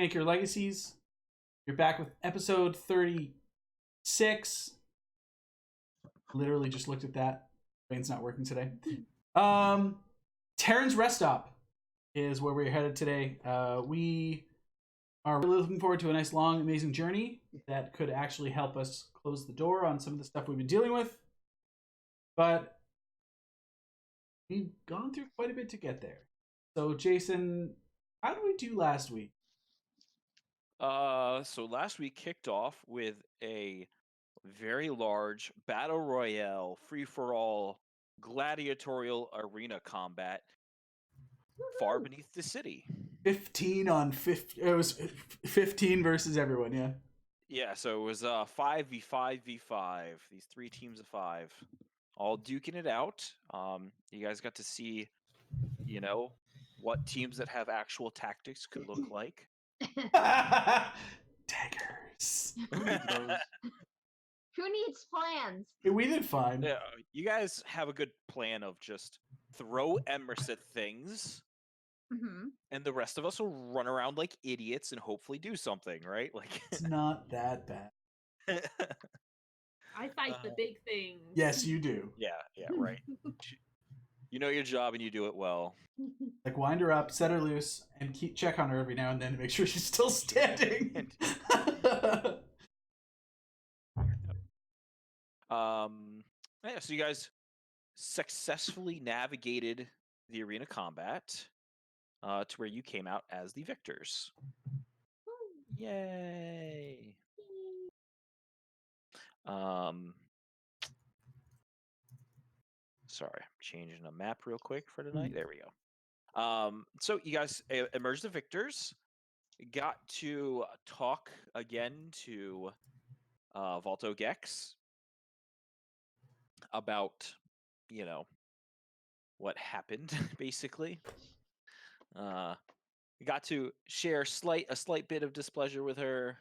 Kingmaker Legacies. You're back with episode 36. Literally just looked at that. Brain's not working today. Terran's Rest Stop is where we're headed today. We are really looking forward to a nice, long, amazing journey that could actually help us close the door on some of the stuff we've been dealing with. But we've gone through quite a bit to get there. So, Jason, how did we do last week? So last week kicked off with a very large battle royale, free-for-all, gladiatorial arena combat far beneath the city. 15 on 50. It was 15 versus everyone, yeah. Yeah, so it was 5v5v5. These 3 teams of 5, all duking it out. You guys got to see, what teams that have actual tactics could look like. Daggers. Who needs plans? We did fine. Yeah, you guys have a good plan of just throw embers at things, and the rest of us will run around like idiots and hopefully do something, right? Like It's not that bad. I fight the big things. Yes, you do. Yeah, right. You know your job and you do it well. Like wind her up, set her loose, and check on her every now and then to make sure she's still standing. Yeah, so you guys successfully navigated the arena combat to where you came out as the victors. Yay! Sorry, I'm changing a map real quick for tonight. There we go. So you guys emerged the victors. Got to talk again to Valto Gex about, what happened, basically. Got to share a slight bit of displeasure with her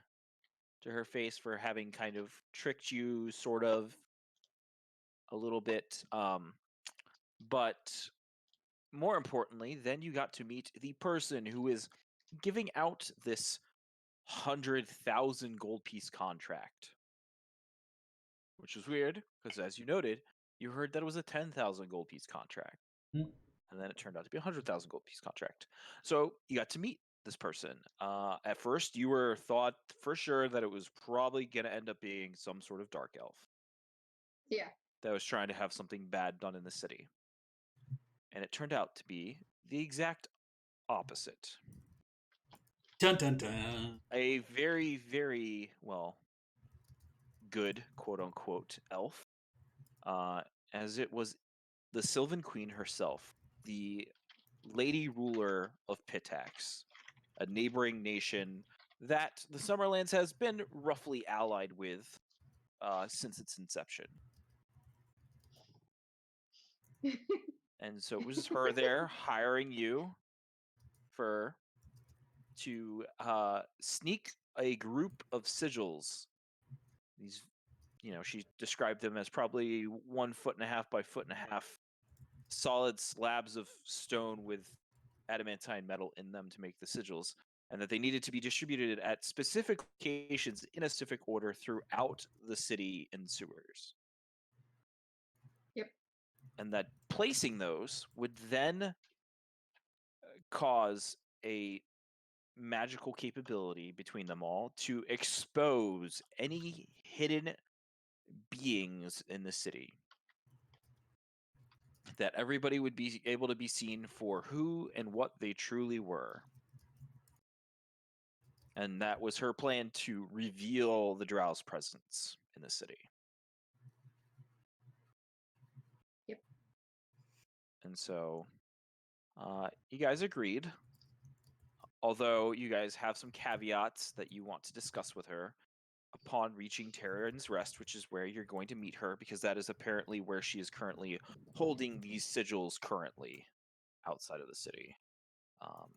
to her face for having kind of tricked you, sort of, a little bit. But more importantly, then you got to meet the person who is giving out this 100,000 gold piece contract. Which was weird, because as you noted, you heard that it was a 10,000 gold piece contract. And then it turned out to be a 100,000 gold piece contract. So you got to meet this person. At first, you thought for sure that it was probably going to end up being some sort of dark elf. Yeah. That was trying to have something bad done in the city. And it turned out to be the exact opposite. Dun dun dun. A very, very, good, quote-unquote, elf. As it was the Sylvan Queen herself, the lady ruler of Pitax, a neighboring nation that the Summerlands has been roughly allied with since its inception. And so it was her there hiring you to sneak a group of sigils. These, she described them as probably 1.5 foot by 1.5 foot solid slabs of stone with adamantine metal in them to make the sigils, and that they needed to be distributed at specific locations in a specific order throughout the city and sewers. Yep. And that placing those would then cause a magical capability between them all to expose any hidden beings in the city. That everybody would be able to be seen for who and what they truly were. And that was her plan to reveal the Drow's presence in the city. Yep. And so, you guys agreed. Although you guys have some caveats that you want to discuss with her upon reaching Terran's Rest, which is where you're going to meet her, because that is apparently where she is currently holding these sigils currently outside of the city.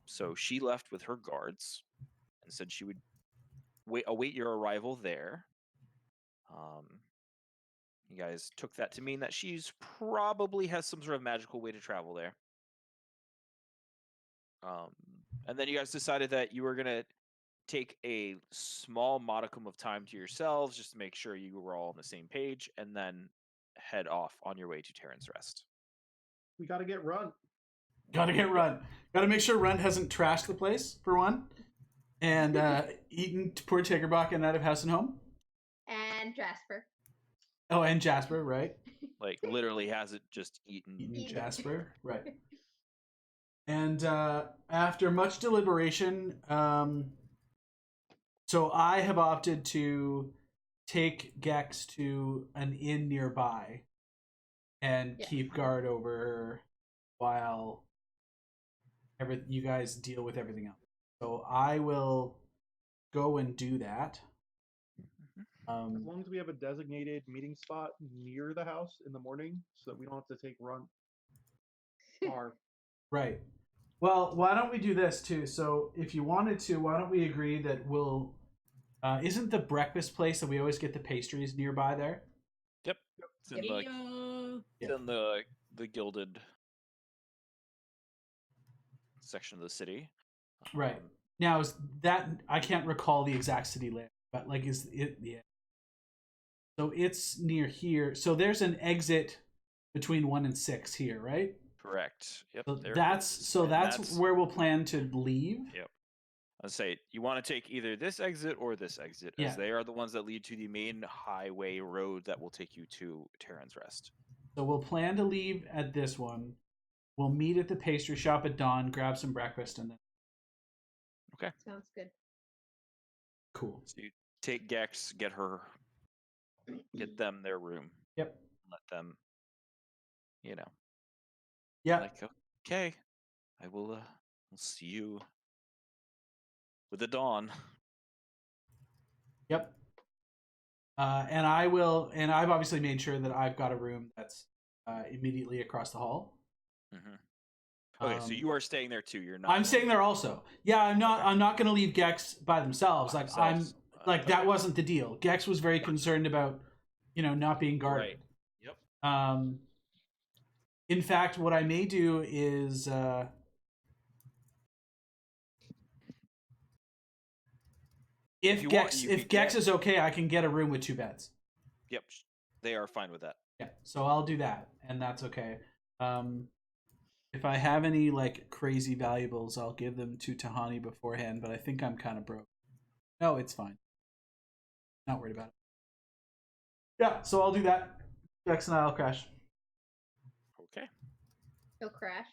So she left with her guards and said she would await your arrival there. You guys took that to mean that she's probably has some sort of magical way to travel there. And then you guys decided that you were going to take a small modicum of time to yourselves just to make sure you were all on the same page, and then head off on your way to Terran's Rest. We gotta get Run. Gotta get Run. Gotta make sure Run hasn't trashed the place, for one. And eaten poor Tiggerbakken out of house and home. And Jasper. Oh, and Jasper, right? Like, literally hasn't just eaten. Eaten Jasper, right. And after much deliberation, so I have opted to take Gex to an inn nearby and Yes. keep guard over her while you guys deal with everything else. So I will go and do that. As long as we have a designated meeting spot near the house in the morning, so that we don't have to take Run far. Right. Well, why don't we do this too? So if you wanted to, why don't we agree that we'll... isn't the breakfast place that we always get the pastries nearby there? Yep. It's in the it's in the gilded section of the city. Right. Now, is that... I can't recall the exact city layout, but like, is it... Yeah. So it's near here. So there's an exit between 1 and 6 here, right? Correct. Yep. So there it that's is. so And that's where we'll plan to leave. Yep. I'd say you want to take either this exit or this exit, Yeah. as they are the ones that lead to the main highway road that will take you to Terran's Rest. So we'll plan to leave at this one. We'll meet at the pastry shop at dawn, grab some breakfast, and then Sounds good. cool. So you take Gex, get them their room. Yep. Let them, Yeah. like, okay, I will see you with the dawn. Yep. And I will, and I've obviously made sure that I've got a room that's immediately across the hall. Mm-hmm. Okay, so you are staying there too. You're not. I'm staying there also. Yeah, I'm not. Okay. I'm not going to leave Gex by themselves. By themselves. That wasn't the deal. Gex was very concerned about, not being guarded. Right. Yep. In fact, what I may do is. If Gex is okay, I can get a room with 2 beds. Yep, they are fine with that. Yeah, so I'll do that, and that's okay. If I have any like crazy valuables, I'll give them to Tahani beforehand. But I think I'm kind of broke. No, it's fine. Not worried about it. Yeah, so I'll do that. Gex and I'll crash. Okay. He'll crash.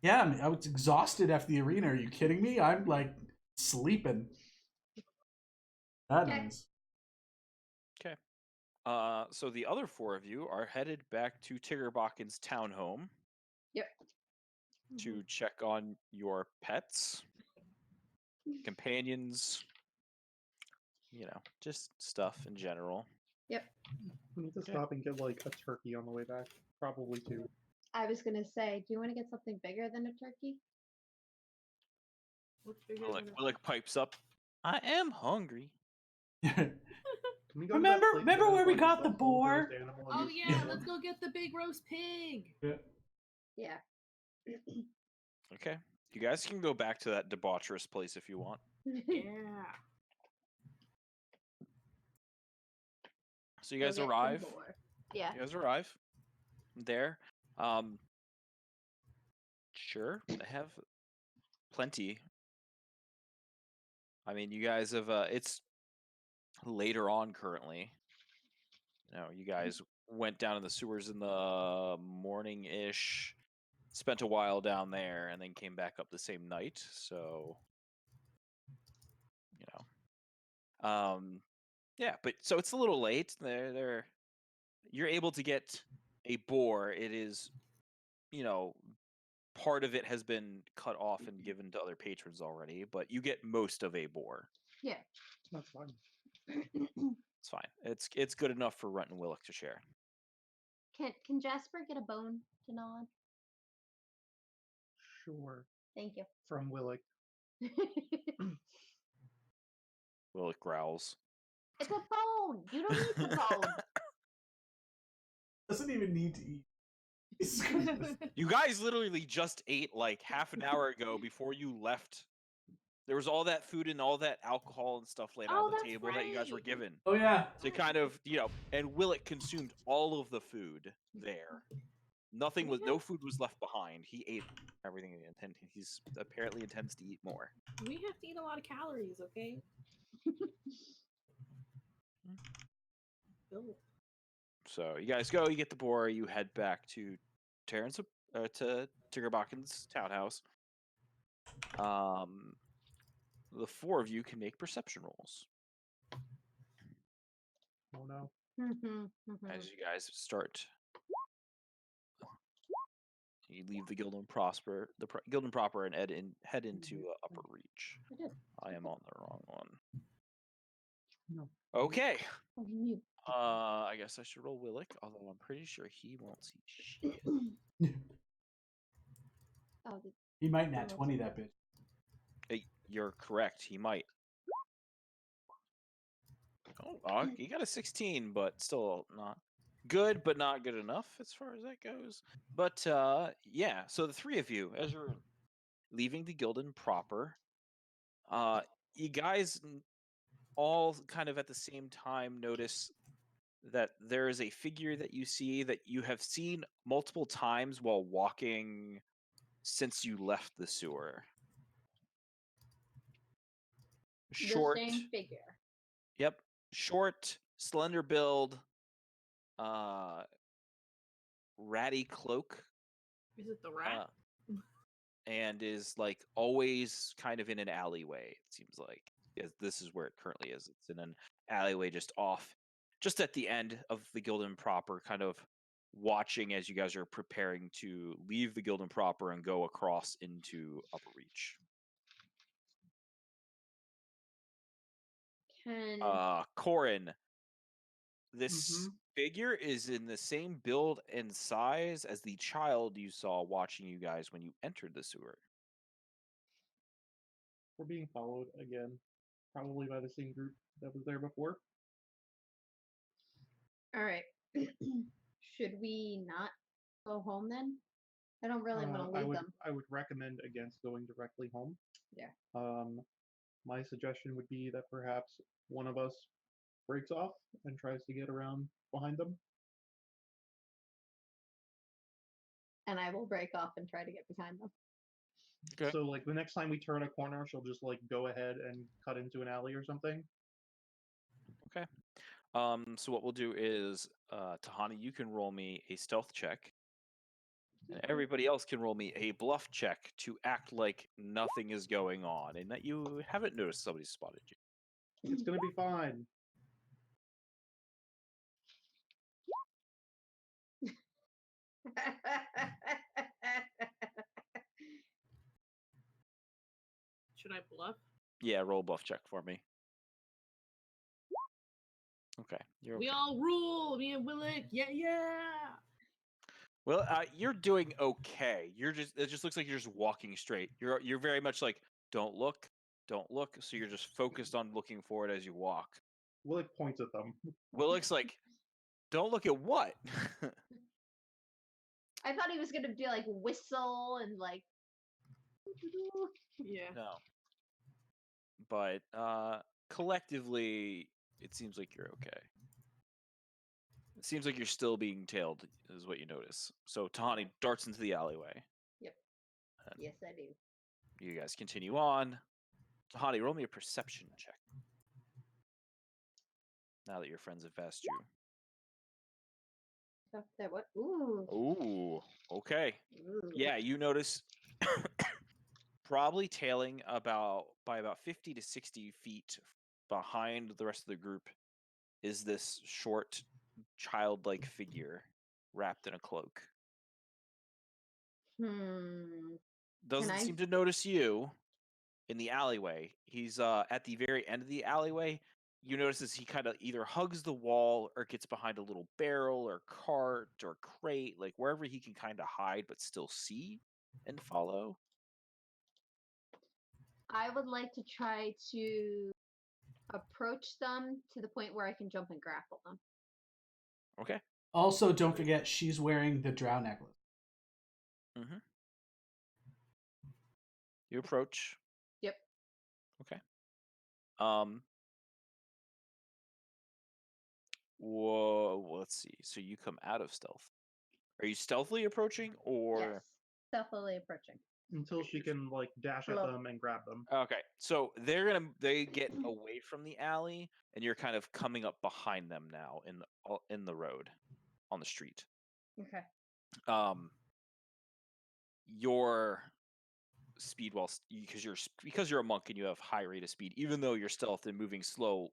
Yeah, I was exhausted after the arena. Are you kidding me? I'm like sleeping. That nice. Okay. So the other 4 of you are headed back to Tiggerbakken's townhome. Yep. To check on your pets, companions, just stuff in general. Yep. We need to stop and get like a turkey on the way back. Probably 2. I was gonna say, do you want to get something bigger than a turkey? What's bigger than a- Willick pipes up. I am hungry. Remember where we got the boar? Oh yeah, let's go get the big roast pig. Yeah. Okay. You guys can go back to that debaucherous place if you want. Yeah. So you guys Go get some arrive. boar. Yeah. You guys arrive there. Sure, I have plenty. I mean, you guys have. It's later on currently. You guys went down in the sewers in the morning-ish, spent a while down there, and then came back up the same night. So, yeah. But so it's a little late. You're able to get a boar. It is, part of it has been cut off and given to other patrons already, but you get most of a boar. Yeah. That's fine. It's fine. It's good enough for Runt and Willick to share. Can Jasper get a bone to gnaw on? Sure. Thank you. From Willick. Willick growls. It's a bone. You don't need the bone. Doesn't even need to eat. You guys literally just ate like half an hour ago before you left There was all that food and all that alcohol and stuff laid Oh, on the that's table that you guys were right. given. Oh yeah. So kind of, and Willet consumed all of the food there. Nothing was, no food was left behind. He ate everything he intended. He's apparently intends to eat more. We have to eat a lot of calories, okay? Bill. So you guys go, you get the boar, you head back to Terran's, to Tiggerbocken's townhouse. The four of you can make perception rolls Oh no. as you guys start. You leave the Gildan Prosper, Gildan Proper, and head into Upper Reach. I did. I am on the wrong one. No. Okay. Oh, you. I guess I should roll Willick, although I'm pretty sure he won't see shit. Oh, He might not 20 that bitch. You're correct. He might. Oh, he got a 16, but still not good, but not good enough as far as that goes. But yeah, so the three of you, as you're leaving the Gildan proper, you guys all kind of at the same time notice that there is a figure that you see that you have seen multiple times while walking since you left the sewer. Short. The same figure. Yep. Short, slender build, ratty cloak. Is it the rat? And is like always kind of in an alleyway, it seems like. Yes, this is where it currently is. It's in an alleyway just at the end of the Gildan proper, kind of watching as you guys are preparing to leave the Gildan proper and go across into Upper Reach. Corin, this figure is in the same build and size as the child you saw watching you guys when you entered the sewer. We're being followed again, probably by the same group that was there before. All right. Should we not go home then? I don't really want to leave them. I would recommend against going directly home. Yeah. My suggestion would be that perhaps one of us breaks off and tries to get around behind them. And I will break off and try to get behind them. Okay. So like the next time we turn a corner, she'll just like go ahead and cut into an alley or something. Okay. So what we'll do is, Tahani, you can roll me a stealth check. And everybody else can roll me a bluff check to act like nothing is going on and that you haven't noticed somebody spotted you. It's gonna be fine. Should I bluff? Yeah, roll a bluff check for me. Okay. We all rule. Me and Willick. Yeah, yeah. Well, you're doing okay. It just looks like you're just walking straight. You're very much like, don't look. So you're just focused on looking forward as you walk. Willick points at them. Willick's like, don't look at what? I thought he was gonna do like whistle and like. Yeah. No. But collectively, it seems like you're okay. It seems like you're still being tailed, is what you notice. So Tahani darts into the alleyway. Yep. And Yes, I do. you guys continue on. Tahani, roll me a perception check. Now that your friends have passed you. That what? Ooh. Ooh, okay. Ooh. Yeah, you notice probably tailing by about 50 to 60 feet behind the rest of the group is this short, childlike figure wrapped in a cloak. Doesn't seem to notice you in the alleyway. He's at the very end of the alleyway. You notice as he kind of either hugs the wall or gets behind a little barrel or cart or crate, like wherever he can kind of hide but still see and follow. I would like to try to approach them to the point where I can jump and grapple them. Okay. Also, don't forget she's wearing the drow necklace. Mm-hmm. You approach. Yep. Okay. Whoa. Let's see. So you come out of stealth. Are you stealthily approaching, or Yes. Stealthily approaching. Until she can like dash at Hello. them and grab them. okay? So they get away from the alley, and you're kind of coming up behind them now in the road, on the street. Okay. Your speed because you're a monk and you have high rate of speed, even though you're stealth and moving slower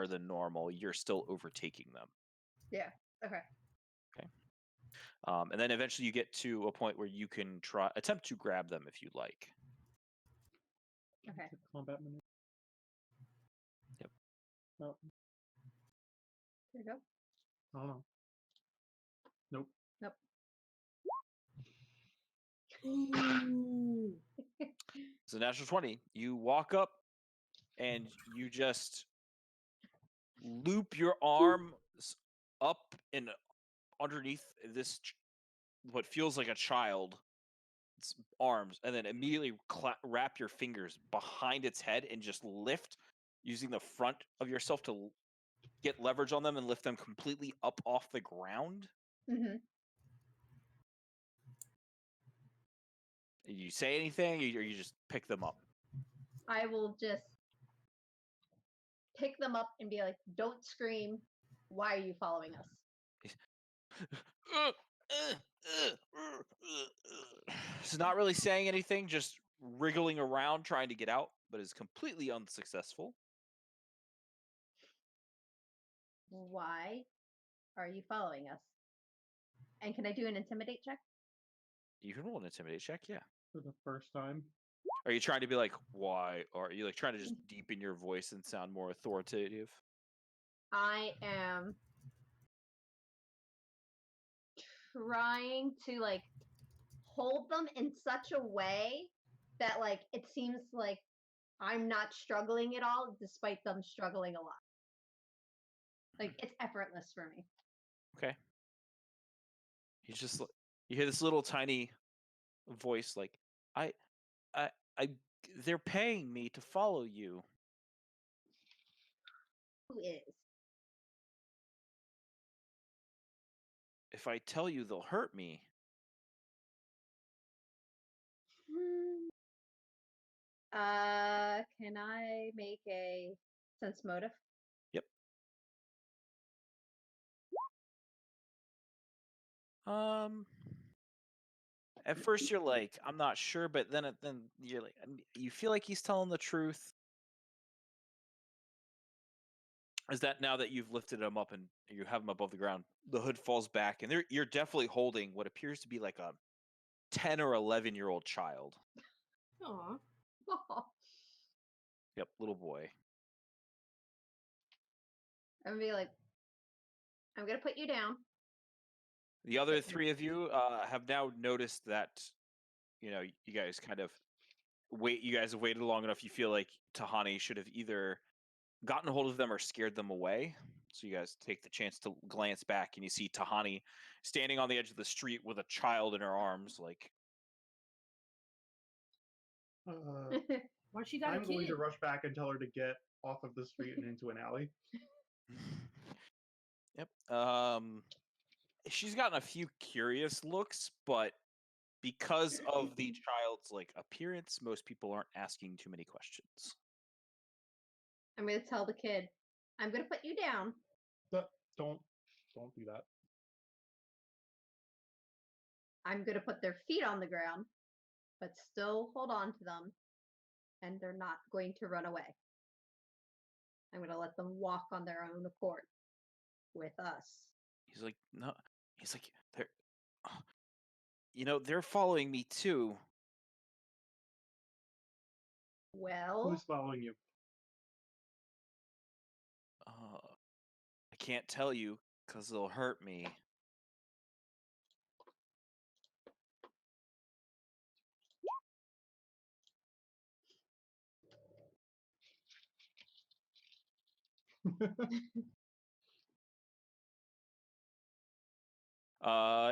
than normal, you're still overtaking them. Yeah. Okay. And then eventually you get to a point where you can attempt to grab them if you'd like. Okay. Combat maneuver. Yep. No, There you go. I don't know. Nope. Nope. Ooh. So natural 20, you walk up and you just loop your arm up and underneath this what feels like a child's arms, and then immediately wrap your fingers behind its head and just lift using the front of yourself to get leverage on them and lift them completely up off the ground. Mm-hmm. You say anything, or you just pick them up? I will just pick them up and be like, "Don't scream. Why are you following us?" He's not really saying anything, just wriggling around trying to get out, but is completely unsuccessful. Why are you following us? And can I do an intimidate check? You can roll an intimidate check, yeah. For the first time. Are you trying to be like, why? Or are you like trying to just deepen your voice and sound more authoritative? I am trying to like hold them in such a way that like it seems like I'm not struggling at all, despite them struggling a lot. Like it's effortless for me. Okay. He's just you hear this little tiny voice like, I, I, they're paying me to follow you. Who is? If I tell you, they'll hurt me. Can I make a sense motive? Yep. At first you're like, I'm not sure, but then you're like, you feel like he's telling the truth. Is that now that you've lifted him up and you have him above the ground, the hood falls back, and you're definitely holding what appears to be like a 10 or 11-year-old child. Aw. Yep, little boy. I'm gonna be like, I'm gonna put you down. The other Sit- three of you have now noticed that, you guys kind of you guys have waited long enough. You feel like Tahani should have either gotten a hold of them or scared them away. So you guys take the chance to glance back, and you see Tahani standing on the edge of the street with a child in her arms, like, Why she got a I'm going kid? to rush back and tell her to get off of the street and into an alley. yep. She's gotten a few curious looks, but because of the child's appearance, most people aren't asking too many questions. I'm gonna tell the kid, I'm gonna put you down. Don't do that. I'm gonna put their feet on the ground, but still hold on to them, and they're not going to run away. I'm gonna let them walk on their own accord with us. He's like, no. He's like, they're following me too. Well, Who's following you? I can't tell you because they'll hurt me.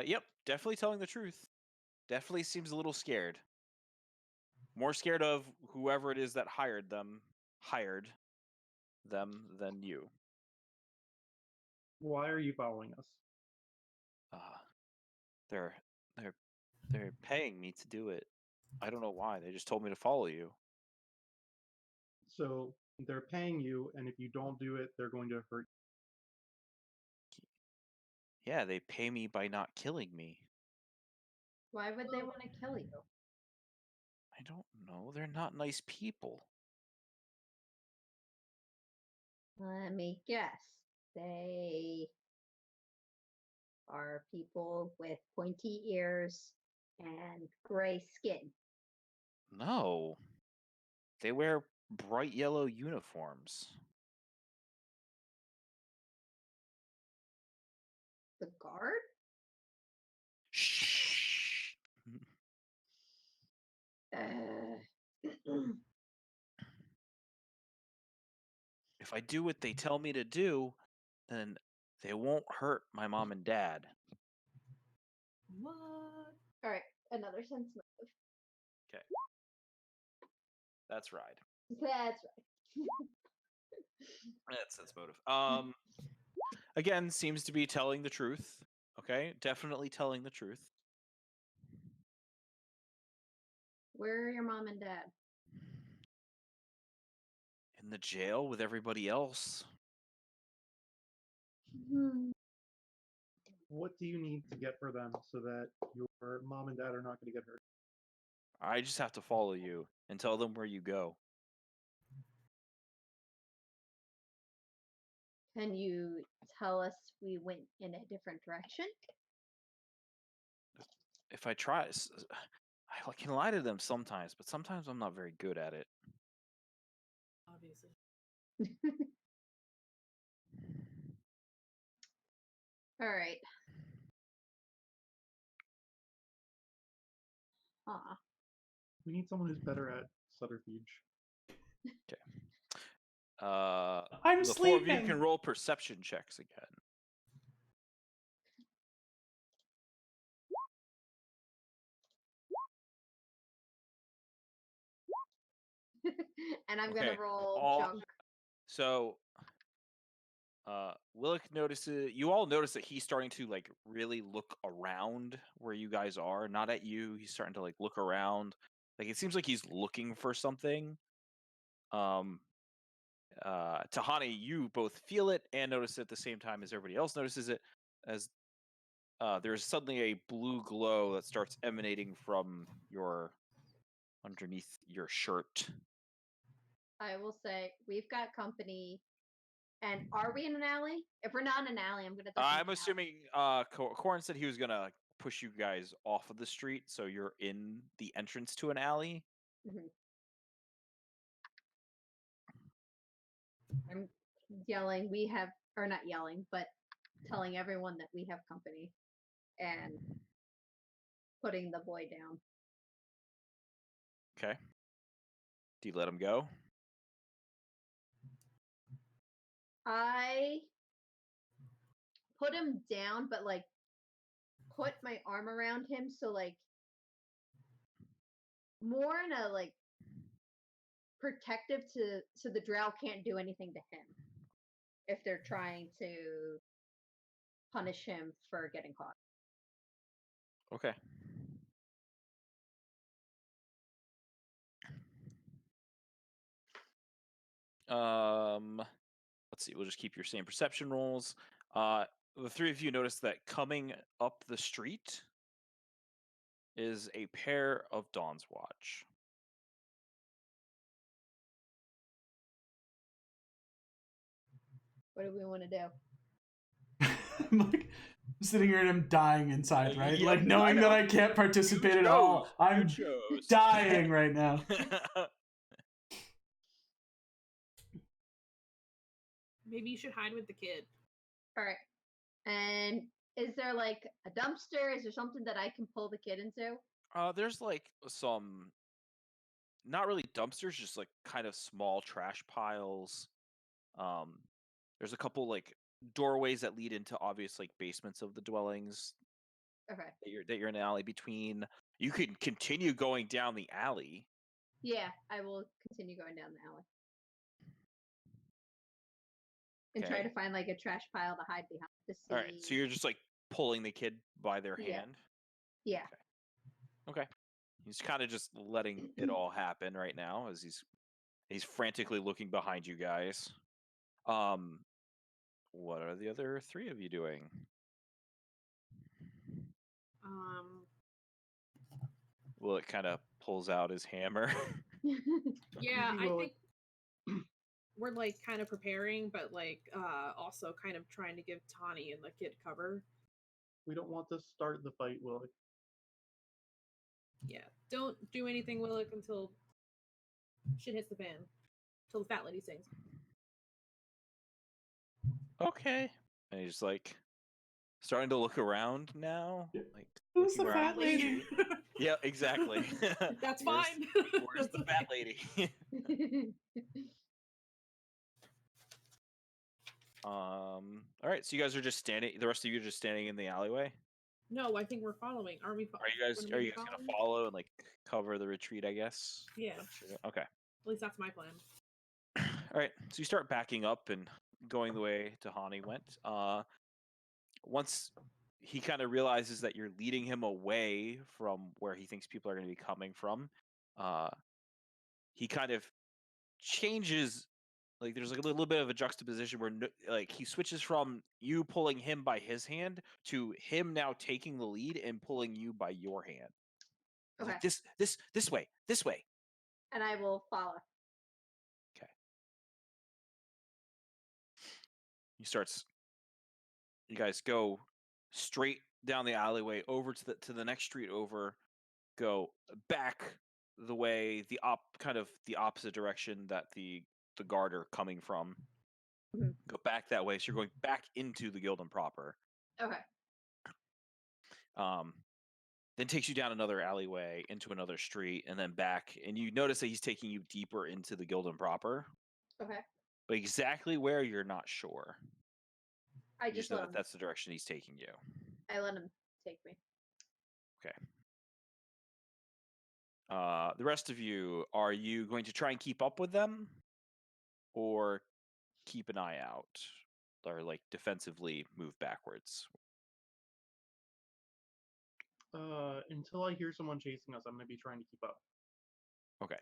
Yep, definitely telling the truth. Definitely seems a little scared. More scared of whoever it is that hired them hired them than you. Why are you following us? They're they're paying me to do it. I don't know why. They just told me to follow you. So they're paying you, and if you don't do it, they're going to hurt Yeah, they pay me by not killing me. Why would they want to kill you? I don't know. They're not nice people. Let me guess. They are people with pointy ears and gray skin. No. They wear bright yellow uniforms. The guard? Shh. If I do what they tell me to do, then they won't hurt my mom and dad. What? All right, another sense motive. Okay. That's right. That's right. That's sense motive. Again, seems to be telling the truth. Okay, definitely telling the truth. Where are your mom and dad? In the jail with everybody else. What do you need to get for them so that your mom and dad are not going to get hurt? I just have to follow you and tell them where you go. Can you tell us we went in a different direction? If I try, I can lie to them sometimes, but sometimes I'm not very good at it. Obviously. All right. We need someone who's better at subterfuge. I'm The four of you sleeping. can roll perception checks again. And I'm Okay, gonna roll all- junk. So, Willick notices. You all notice that he's starting to like really look around where you guys are, not at you. He's starting to like look around. Like it seems like he's looking for something. Tahani, you both feel it and notice it at the same time as everybody else notices it. As there's suddenly a blue glow that starts emanating from underneath your shirt. I will say we've got company. And are we in an alley? If we're not in an alley, I'm gonna. I'm assuming Corin said he was gonna push you guys off of the street, so you're in the entrance to an alley. Mm-hmm. I'm yelling. We have, or not yelling, but telling everyone that we have company, and putting the boy down. Okay. Do you let him go? I put him down, but like put my arm around him, so like more in a like protective so the drow can't do anything to him if they're trying to punish him for getting caught. Okay. Let's see. We'll just keep your same perception rolls. The three of you notice that coming up the street is a pair of Dawn's Watch. What do we want to do? I'm like sitting here and I'm dying inside, right? Yep, like knowing I that know. I can't participate You at all. chose. I'm You chose. dying right now. Maybe you should hide with the kid. All right. And is there like a dumpster? Is there something that I can pull the kid into? There's like some, not really dumpsters, just like kind of small trash piles. There's a couple like doorways that lead into obvious like basements of the dwellings. Okay. That you're in an alley between. You can continue going down the alley. Yeah, I will continue going down the alley. and try Okay. to find like a trash pile to hide behind to see. All right. So you're just like pulling the kid by their Yeah. hand. Yeah. Okay. He's kind of just letting it all happen right now as he's frantically looking behind you guys. What are the other three of you doing? Willick kind of pulls out his hammer. Yeah, Easy, I Willick. think we're like kind of preparing, but like also kind of trying to give Tawny and the kid cover. We don't want to start the fight, Willick. Yeah, don't do anything, Willick, until shit hits the fan. Till the fat lady sings. Okay. And he's like starting to look around now. Yeah. Like Who's looking the around fat the lady? street. Yeah, exactly. That's Where's- fine. Where's the fat lady? All right, so you guys are just standing. The rest of you are just standing in the alleyway. No, I think we're following. Are we? Are you guys wouldn't we be gonna following? follow and like cover the retreat? I guess. Yeah. Okay. At least that's my plan. All right, so you start backing up and going the way Tahani went. Once he kind of realizes that you're leading him away from where he thinks people are going to be coming from, he kind of changes. Like there's like a little bit of a juxtaposition where like he switches from you pulling him by his hand to him now taking the lead and pulling you by your hand. He's Okay. like, this way. And I will follow. Okay. He starts. You guys go straight down the alleyway over to the next street over. Go back the way kind of the opposite direction that the guard are coming from. Mhm. Go back that way. So you're going back into the Gildan proper. Okay. Then takes you down another alleyway into another street and then back. And you notice that he's taking you deeper into the Gildan proper. Okay. But exactly where you're not sure. I You just know let that him. that's the direction he's taking you. I let him take me. Okay. The rest of you, are you going to try and keep up with them? Or keep an eye out? Or like defensively move backwards? Until I hear someone chasing us, I'm gonna be trying to keep up. Okay.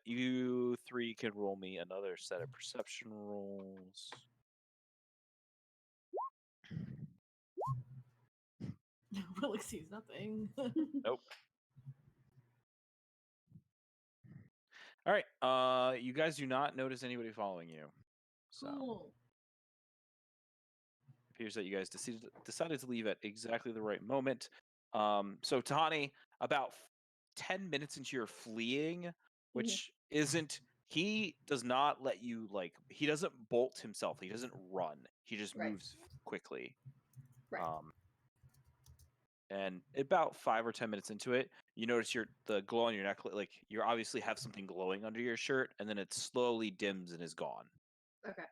You three can roll me another set of perception rolls. Willick sees nothing. Nope. All right. You guys do not notice anybody following you. So Cool. it appears that you guys decided to leave at exactly the right moment. So Tahani, about 10 minutes into your fleeing, which isn't, he does not let you, like, he doesn't bolt himself. He doesn't run. He just Right. moves quickly. Right. And about 5 or 10 minutes into it, you notice the glow on your neck, like you obviously have something glowing under your shirt, and then it slowly dims and is gone. Okay.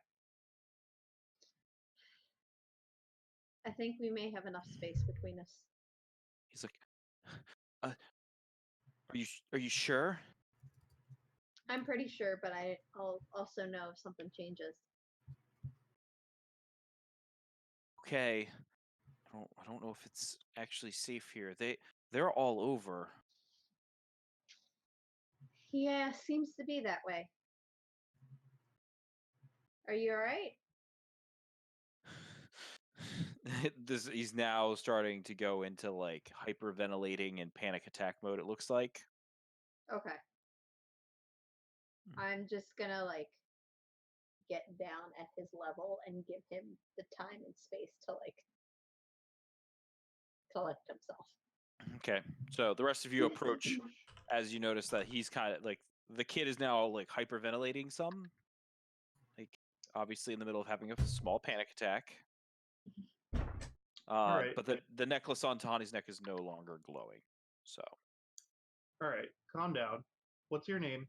I think we may have enough space between us. He's like, are you sure? I'm pretty sure, but I'll also know if something changes. Okay. I don't know if it's actually safe here. They're all over. Yeah, seems to be that way. Are you alright? He's now starting to go into like hyperventilating and panic attack mode, it looks like. Okay. I'm just gonna like get down at his level and give him the time and space to like collect himself. Okay. So the rest of you approach as you notice that he's kind of like, the kid is now like hyperventilating some. Like obviously in the middle of having a small panic attack. Alright. But the necklace on Tahani's neck is no longer glowing. So Alright, calm down. What's your name?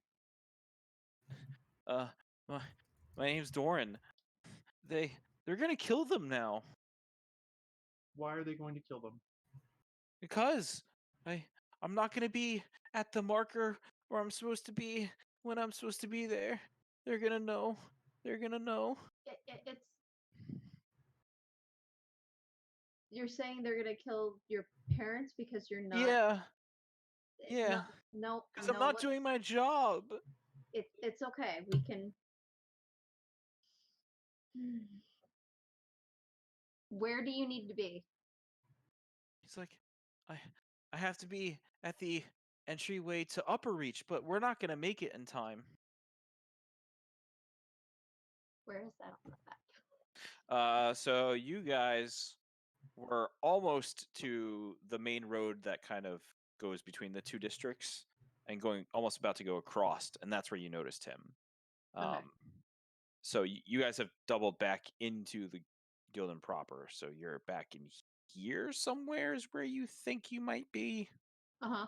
my name's Doran. They're gonna kill them now. Why are they going to kill them? Because I'm not gonna be at the marker where I'm supposed to be when I'm supposed to be there. They're gonna know They're gonna know. It's. You're saying they're gonna kill your parents because you're not. Yeah, No, yeah. no, Because I'm no. not doing my job. It's okay. We can. Where do you need to be? He's like, I have to be at the entryway to Upper Reach, but we're not gonna make it in time. Where is that on the map? So you guys were almost to the main road that kind of goes between the two districts and going almost about to go across, and that's where you noticed him. Okay. So you guys have doubled back into the Gildan proper, so you're back in here somewhere is where you think you might be. Uh-huh.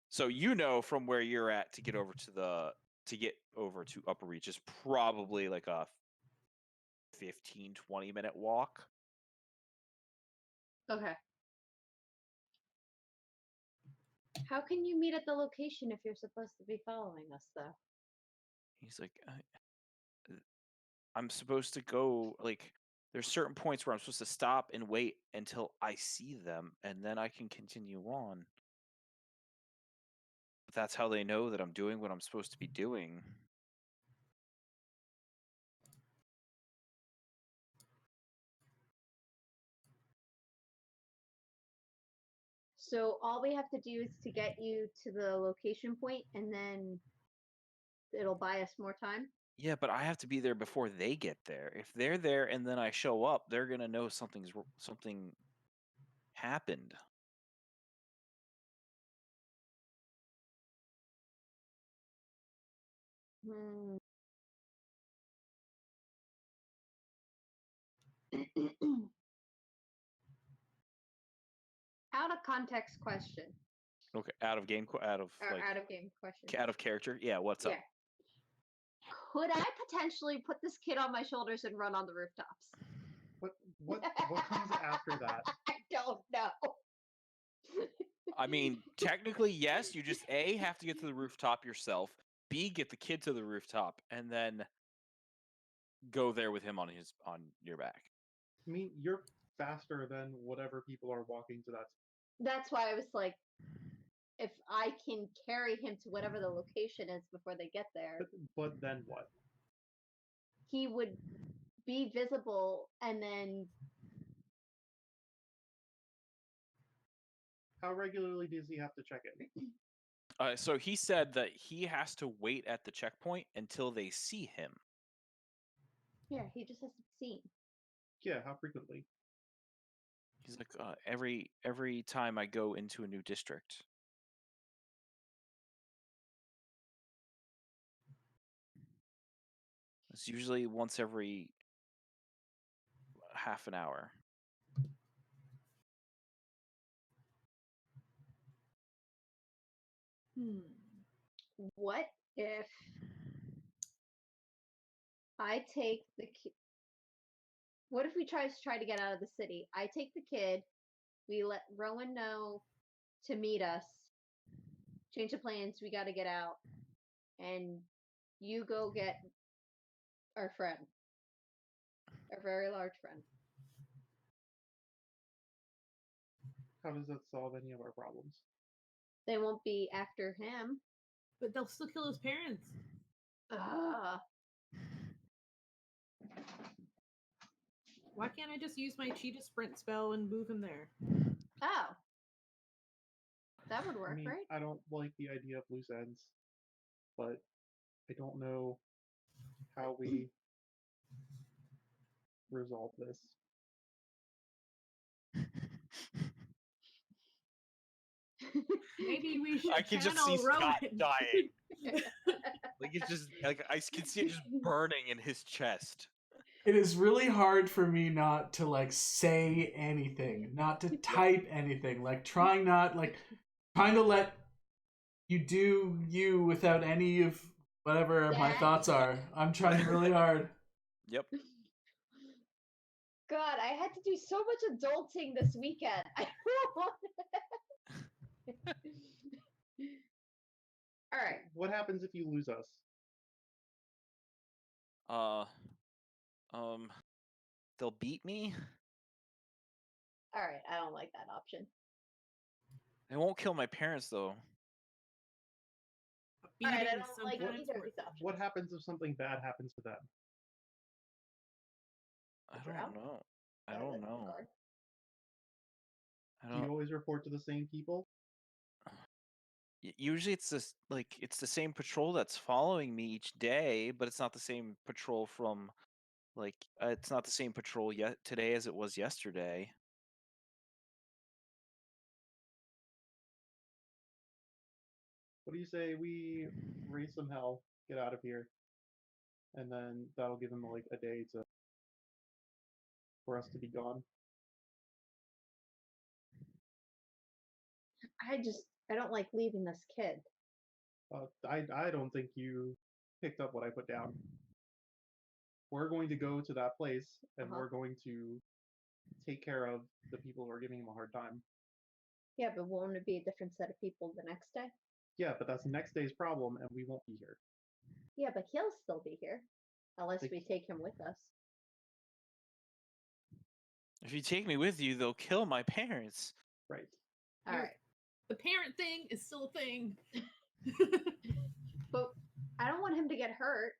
So you know from where you're at to get over to Upper Reach is probably like a 15-20 minute walk. Okay. How can you meet at the location if you're supposed to be following us, though? He's like, I'm supposed to go, like, there's certain points where I'm supposed to stop and wait until I see them, and then I can continue on. But that's how they know that I'm doing what I'm supposed to be doing. So all we have to do is to get you to the location point, and then it'll buy us more time. Yeah, but I have to be there before they get there. If they're there and then I show up, they're gonna know something happened. Hmm. Out of context question. Okay, out of game, out of Or like out of game question. out of character. Yeah, what's up? Could I potentially put this kid on my shoulders and run on the rooftops? What comes after that? I don't know. I mean, technically, yes. You just A, have to get to the rooftop yourself. B, get the kid to the rooftop, and then go there with him on your back. I mean, you're faster than whatever people are walking to that. That's why I was like, if I can carry him to whatever the location is before they get there, But then what? he would be visible, and then How regularly does he have to check in? So he said that he has to wait at the checkpoint until they see him. yeah, he just has to be seen. Yeah, how frequently? He's like, every time I go into a new district. It's usually once every half an hour. What if I take the kid? What if we try to get out of the city? I take the kid. We let Rowan know to meet us. Change the plans. We got to get out, and you go get our friend, our very large friend. How does that solve any of our problems? They won't be after him. But they'll still kill his parents. Why can't I just use my cheetah sprint spell and move him there? Oh. That would work, I mean, right? I don't like the idea of loose ends, but I don't know how we resolve this. Maybe we should I can just channel see Rowan. Scott dying. Like it's just like I can see it just burning in his chest. It is really hard for me not to like say anything, not to type anything, like trying to let you do you without any of whatever my thoughts are. I'm trying really hard. Yep. God, I had to do so much adulting this weekend. I don't want All right. What happens if you lose us? Uh, um, they'll beat me. All right, I don't like that option. They won't kill my parents though. A All right, I beating don't like sometimes either of worth these it. options. What happens if something bad happens to them? I Drown? don't know. I That don't would be know. hard. I Do you don't. always report to the same people? Usually it's this like it's the same patrol that's following me each day, but it's not the same patrol from like it's not the same patrol yet today as it was yesterday. What do you say we raise some hell, get out of here, and then that'll give them like a day to for us to be gone. I don't like leaving this kid. I don't think you picked up what I put down. We're going to go to that place and Uh-huh. we're going to take care of the people who are giving him a hard time. Yeah, but won't it be a different set of people the next day? Yeah, but that's next day's problem and we won't be here. Yeah, but he'll still be here. Unless Like- we take him with us. If you take me with you, they'll kill my parents. Right. All You're- right. The parent thing is still a thing. But I don't want him to get hurt.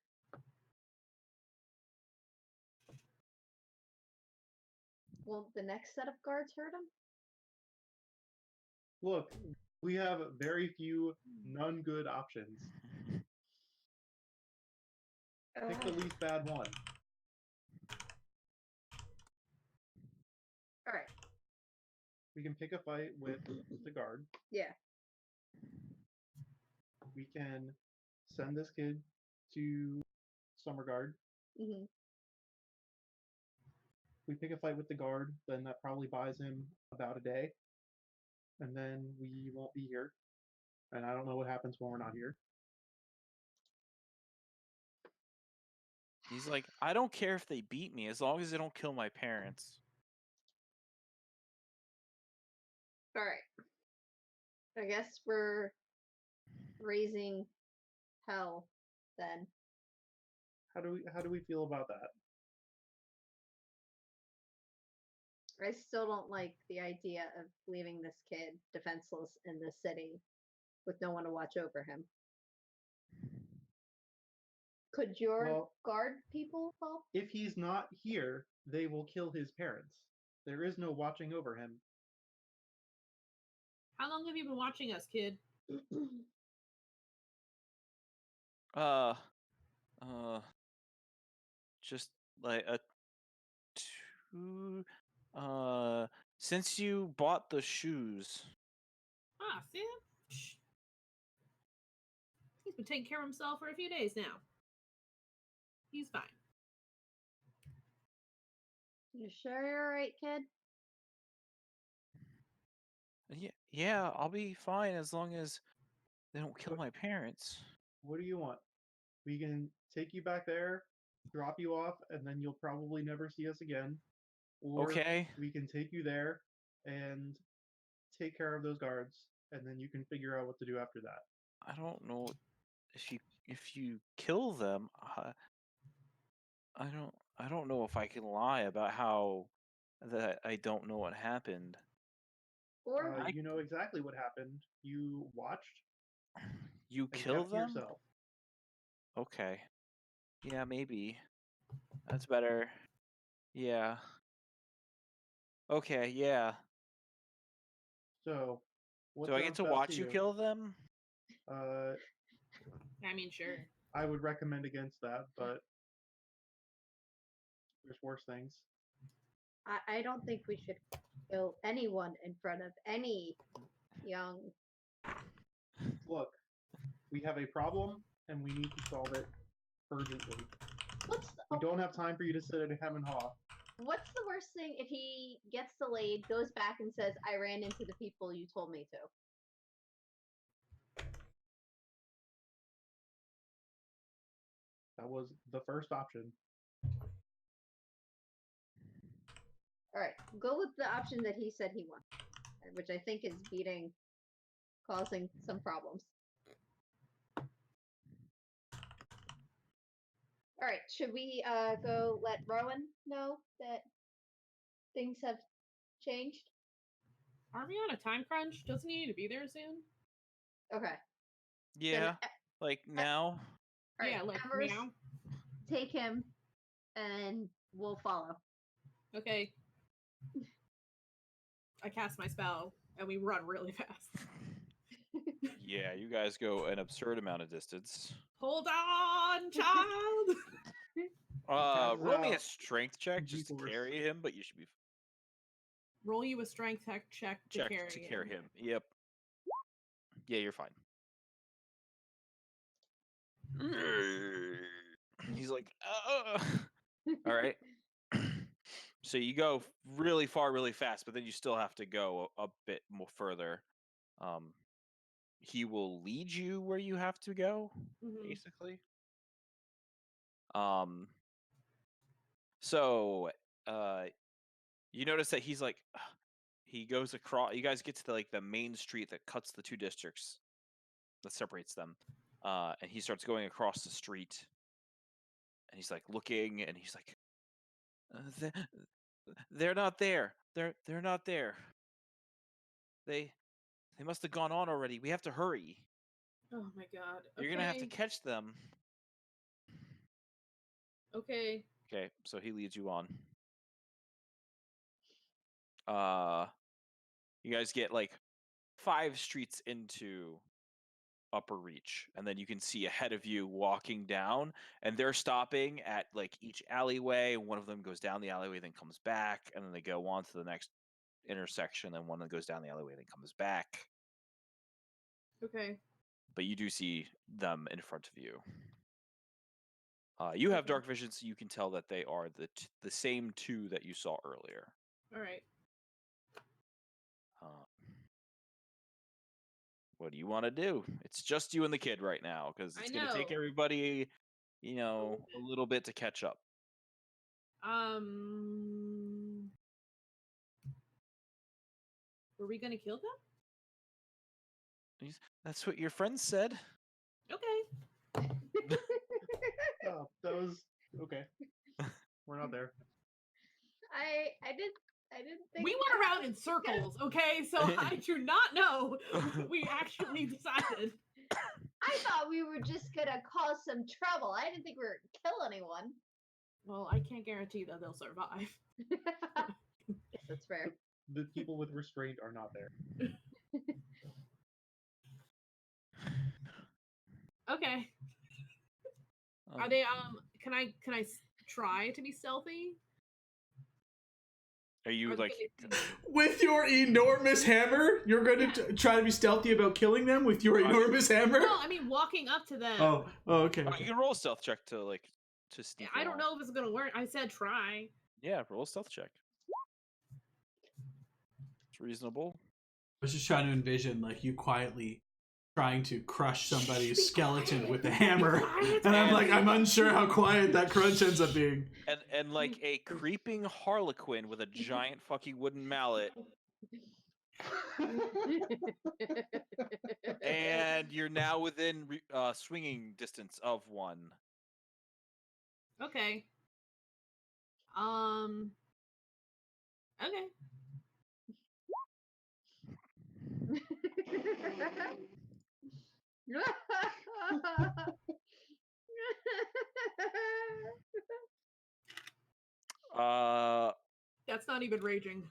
Will the next set of guards hurt him? Look, we have very few none good options. Pick the least bad one. All right. We can pick a fight with the guard. Yeah. We can send this kid to summer guard. Hmm. We pick a fight with the guard, then that probably buys him about a day. And then we won't be here. And I don't know what happens when we're not here. He's like, I don't care if they beat me as long as they don't kill my parents. All right. I guess we're raising hell then. How do we feel about that? I still don't like the idea of leaving this kid defenseless in the city with no one to watch over him. Could your Well- guard people help? If he's not here, they will kill his parents. There is no watching over him. How long have you been watching us, kid? Uh, just like a two. Since you bought the shoes. Ah, Sam? Shh. He's been taking care of himself for a few days now. He's fine. You sure you're alright, kid? Yeah, I'll be fine as long as they don't kill my parents. What do you want? We can take you back there, drop you off, and then you'll probably never see us again. Or Okay. we can take you there and take care of those guards, and then you can figure out what to do after that. I don't know if you kill them. I don't know if I can lie about how that I don't know what happened. Or You know exactly what happened. You watched You and kill kept to them? yourself. Okay. Yeah, maybe. That's better. Yeah. Okay, yeah. So, what Do I get sounds to best watch you you? kill them? I mean, sure. I would recommend against that, but there's worse things. I don't think we should kill anyone in front of any young. Look, we have a problem and we need to solve it urgently. What's We the, don't have time for you to sit at a hem and haw. what's the worst thing if he gets delayed, goes back and says, I ran into the people you told me to? That was the first option. Alright, go with the option that he said he wanted, which I think is beating, causing some problems. All right, should we go let Rowan know that things have changed? Aren't we on a time crunch? Doesn't he need to be there soon? Okay. Yeah, Then, like now. all right, Yeah, like Embers, now. take him, and we'll follow. Okay. I cast my spell and we run really fast. Yeah, you guys go an absurd amount of distance. Hold on, child. Passes Roll me a out. strength check just to G-force. carry him, but you should be Roll you a strength check to carry him. him. Yep. Yeah, you're fine. He's like, all right. So you go really far, really fast, but then you still have to go a bit more further. He will lead you where you have to go, basically. So you notice that he's like, he goes across. You guys get to the main street that cuts the two districts, that separates them, and he starts going across the street, and he's like looking, and he's like, they're not there. They're not there. They must have gone on already. We have to hurry. Oh my god. You're gonna have to catch them. Okay. Okay, so he leads you on. You guys get like 5 streets into Upper Reach, and then you can see ahead of you walking down, and they're stopping at like each alleyway. One of them goes down the alleyway, then comes back, and then they go on to the next intersection, and one that goes down the alleyway, then comes back. Okay. But you do see them in front of you. You have dark vision, so you can tell that they are the same 2 that you saw earlier. All right. What do you want to do? It's just you and the kid right now, because it's going to take everybody, a little bit to catch up. Were we gonna kill them? That's what your friend said. Okay. Oh, that was okay. We're not there. I didn't think We went around in circles, okay? So I do not know what we actually decided. I thought we were just gonna cause some trouble. I didn't think we were gonna kill anyone. Well, I can't guarantee that they'll survive. That's fair. The people with restraint are not there. Okay. Are they can I try to be stealthy? Are you like with your enormous hammer? You're going to try to be stealthy about killing them with your enormous hammer? No, I mean walking up to them. Oh, okay. You can roll a stealth check to sneak. I don't know if it's gonna work. I said try. Yeah, roll a stealth check. It's reasonable. I was just trying to envision like you quietly trying to crush somebody's skeleton with a hammer, and I'm unsure how quiet that crunch ends up being. And like a creeping harlequin with a giant fucking wooden mallet, and you're now within swinging distance of one. Okay. Okay. That's not even raging.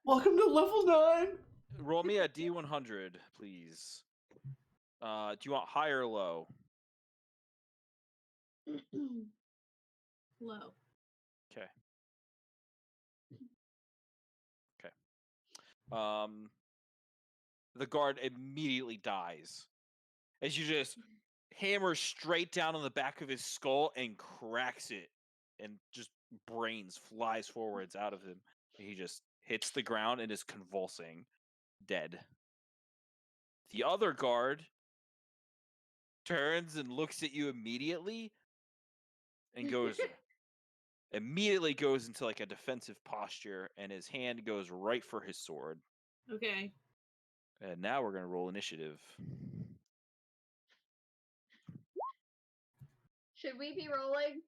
Welcome to level 9. Roll me a D100, please. Do you want high or low? Low. Okay. The guard immediately dies as you just hammer straight down on the back of his skull and cracks it, and just brains flies forwards out of him. He just hits the ground and is convulsing, dead. The other guard turns and looks at you immediately and immediately goes into like a defensive posture, and his hand goes right for his sword. Okay. And now we're going to roll initiative. Should we be rolling?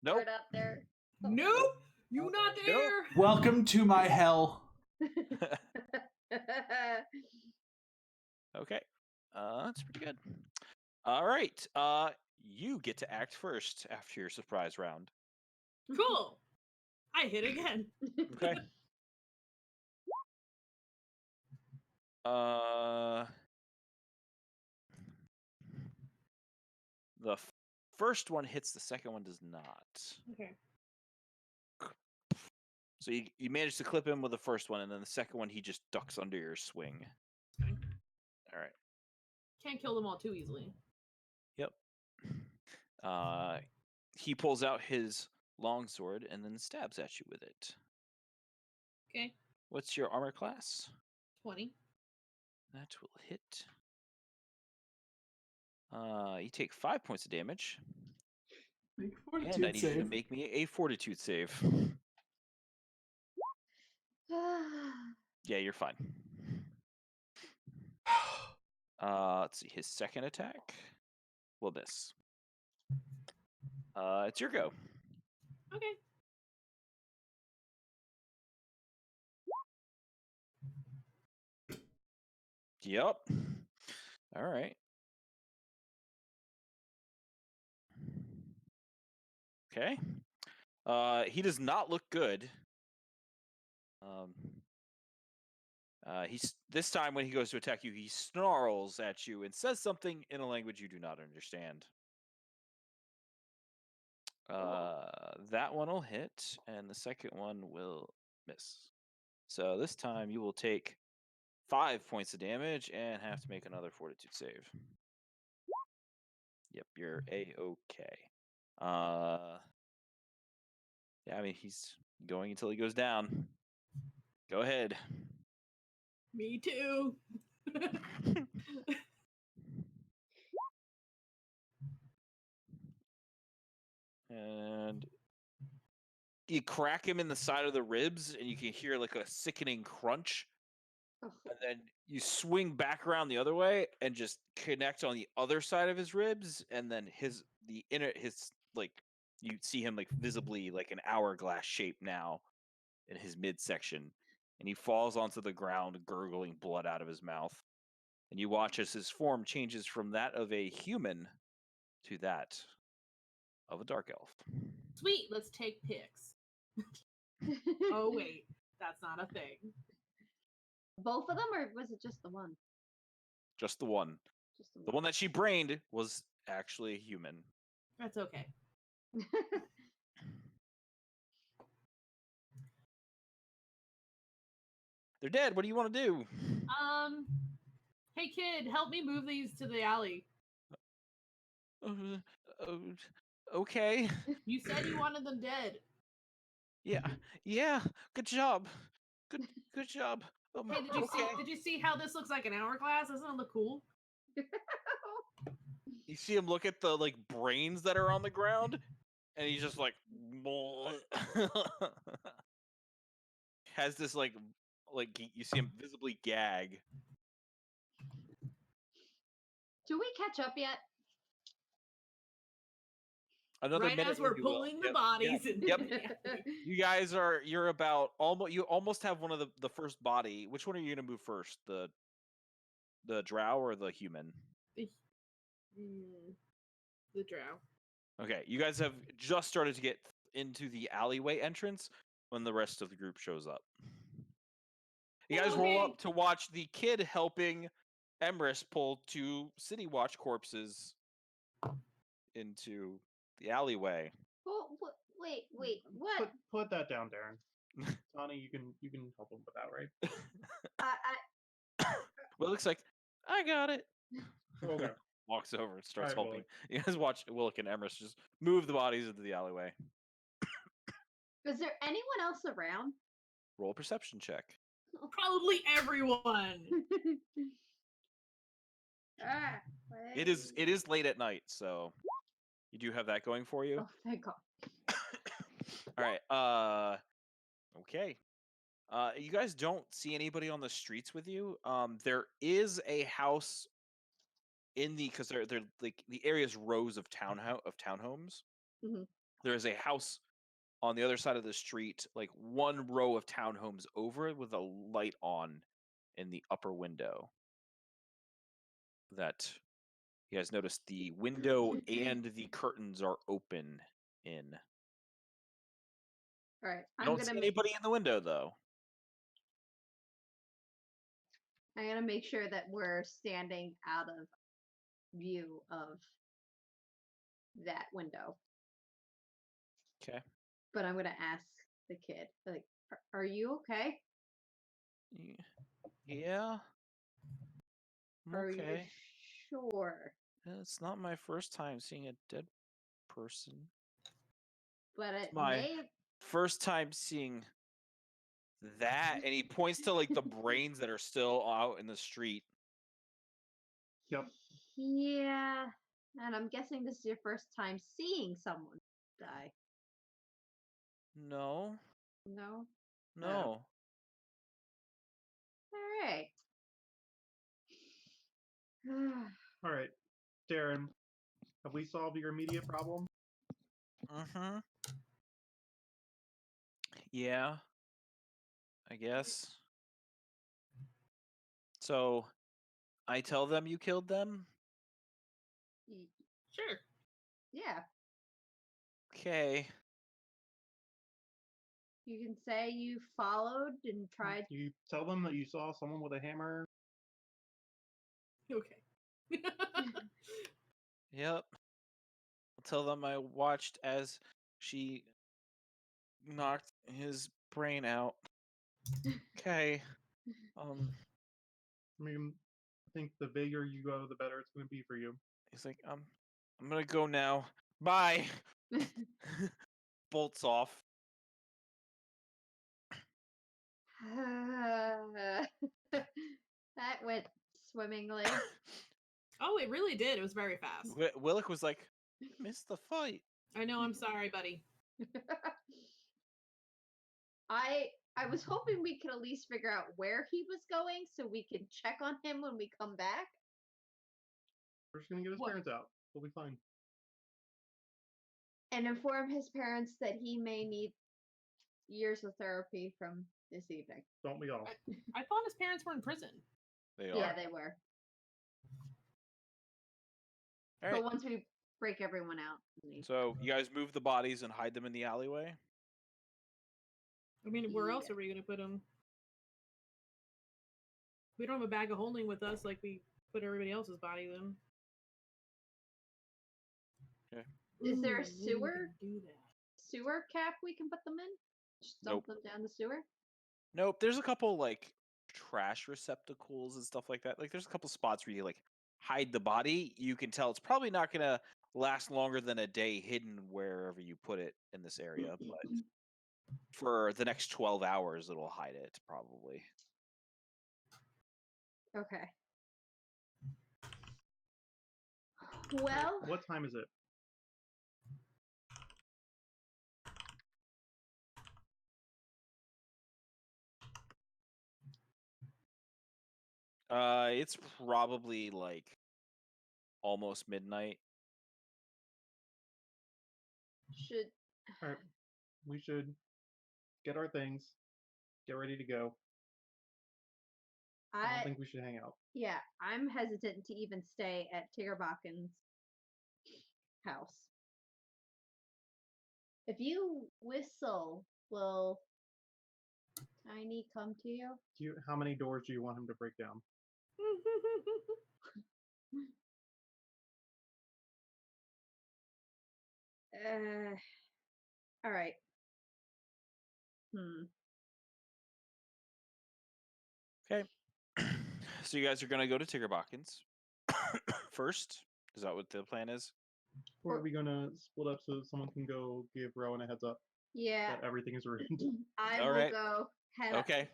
Nope. Word out there. Nope, you not Nope. there. Welcome to my hell. Okay. That's pretty good. All right. You get to act first after your surprise round. Cool. I hit again. Okay. The first one hits, the second one does not. Okay. So you manage to clip him with the first one, and then the second one he just ducks under your swing. Fine. All right. Can't kill them all too easily. Yep. He pulls out his longsword and then stabs at you with it. Okay. What's your armor class? 20. That will hit. You take 5 points of damage, Make and I fortitude need you to save. make me a fortitude save. Yeah, you're fine. Let's see. His second attack will miss. It's your go. Okay. Yep. All right. Okay. He does not look good. He's this time when he goes to attack you, he snarls at you and says something in a language you do not understand. That one will hit, and the second one will miss. So this time you will take 5 points of damage and have to make another fortitude save. Yep, you're A-okay. Yeah, I mean, he's going until he goes down. Go ahead. Me too. And you crack him in the side of the ribs, and you can hear like a sickening crunch. Oh. And then you swing back around the other way and just connect on the other side of his ribs, and then his like you see him like visibly like an hourglass shape now in his midsection, and he falls onto the ground, gurgling blood out of his mouth. And you watch as his form changes from that of a human to that of a dark elf. Sweet, let's take pics. Oh wait, that's not a thing. Both of them, or was it just the one? Just the one. Just The one that she brained was actually a human. That's okay. They're dead. What do you want to do? Hey kid, help me move these to the alley. Okay. You said you wanted them dead. Yeah. Good job. Good job. Hey, did you see how this looks like an hourglass? Doesn't it look cool? You see him look at the like brains that are on the ground, and he's just like has this like you see him visibly gag. Do we catch up yet? Another right minute as we're and you will. pulling the Yep, bodies yep, into yep. the alley. You're about you almost have one of the first body. Which one are you gonna move first? The drow or the human? The drow. Okay, you guys have just started to get into the alleyway entrance when the rest of the group shows up. You guys roll up to watch the kid helping Emrys pull 2 City Watch corpses into the alleyway. Oh, wait, what? Put that down, Darren. Tani, you can help him with that, right? Well, it looks like I got it. Okay. Walks over and starts Alright, helping. You guys watch Willick and Emrys just move the bodies into the alleyway. Is there anyone else around? Roll a perception check. Probably everyone. It is late at night, so you do have that going for you. Oh, thank God. All right. Okay. You guys don't see anybody on the streets with you. There is a house in the because they're like the area's rows of townhomes. Mhm. There is a house on the other side of the street, like one row of townhomes over with a light on in the upper window. That you guys notice the window and the curtains are open in. All right, You don't see anybody in the window though. I'm gonna make sure that we're standing out of view of that window. Okay. But I'm gonna ask the kid, like, are you okay? Yeah. I'm Are you okay. sure? It's not my first time seeing a dead person. But it It's my may first time seeing that, and he points to like the brains that are still out in the street. Yep. Yeah, and I'm guessing this is your first time seeing someone die. No, No? no. All right. All right, Darren, have we solved your immediate problem? Mm-hmm. Yeah, I guess. So I tell them you killed them? Sure. Yeah, Okay. you can say you followed and tried. You tell them that you saw someone with a hammer. Okay. Yep. I'll tell them I watched as she knocked his brain out. Okay. I mean, I think the bigger you go, the better it's going to be for you. He's like, I'm gonna go now. Bye. Bolts off. That went swimmingly. Oh, it really did. It was very fast. Willick was like, I missed the fight. I know. I'm sorry, buddy. I was hoping we could at least figure out where he was going so we can check on him when we come back. We're just going to get his What? parents out. We'll be fine. And inform his parents that he may need years of therapy from this evening. Don't we all? I thought his parents were in prison. They Yeah, are. they were. All right. But once we break everyone out. So you guys move the bodies and hide them in the alleyway? I mean, where else Yeah. are we going to put them? We don't have a bag of holding with us like we put everybody else's body in. Okay. Is there a Ooh, maybe we sewer? can do that. Sewer cap we can put them in? Just dump them down the sewer? Nope. There's a couple like trash receptacles and stuff like that. Like there's a couple spots where you like hide the body. You can tell it's probably not gonna last longer than a day hidden wherever you put it in this area, but for the next 12 hours it'll hide it probably. Okay. All right, Well, what time is it? It's probably like almost midnight. should All right, we should get our things, get ready to go. I don't think we should hang out. yeah, I'm hesitant to even stay at Tiggerbocken's house. If you whistle, will Tiny come to you? How many doors do you want him to break down? All right. Okay. So you guys are gonna go to Tiggerbocken's first. Is that what the plan is? Or are we gonna split up so someone can go give Rowan a heads up Yeah, that everything is ruined? I All will right. go head up. Okay.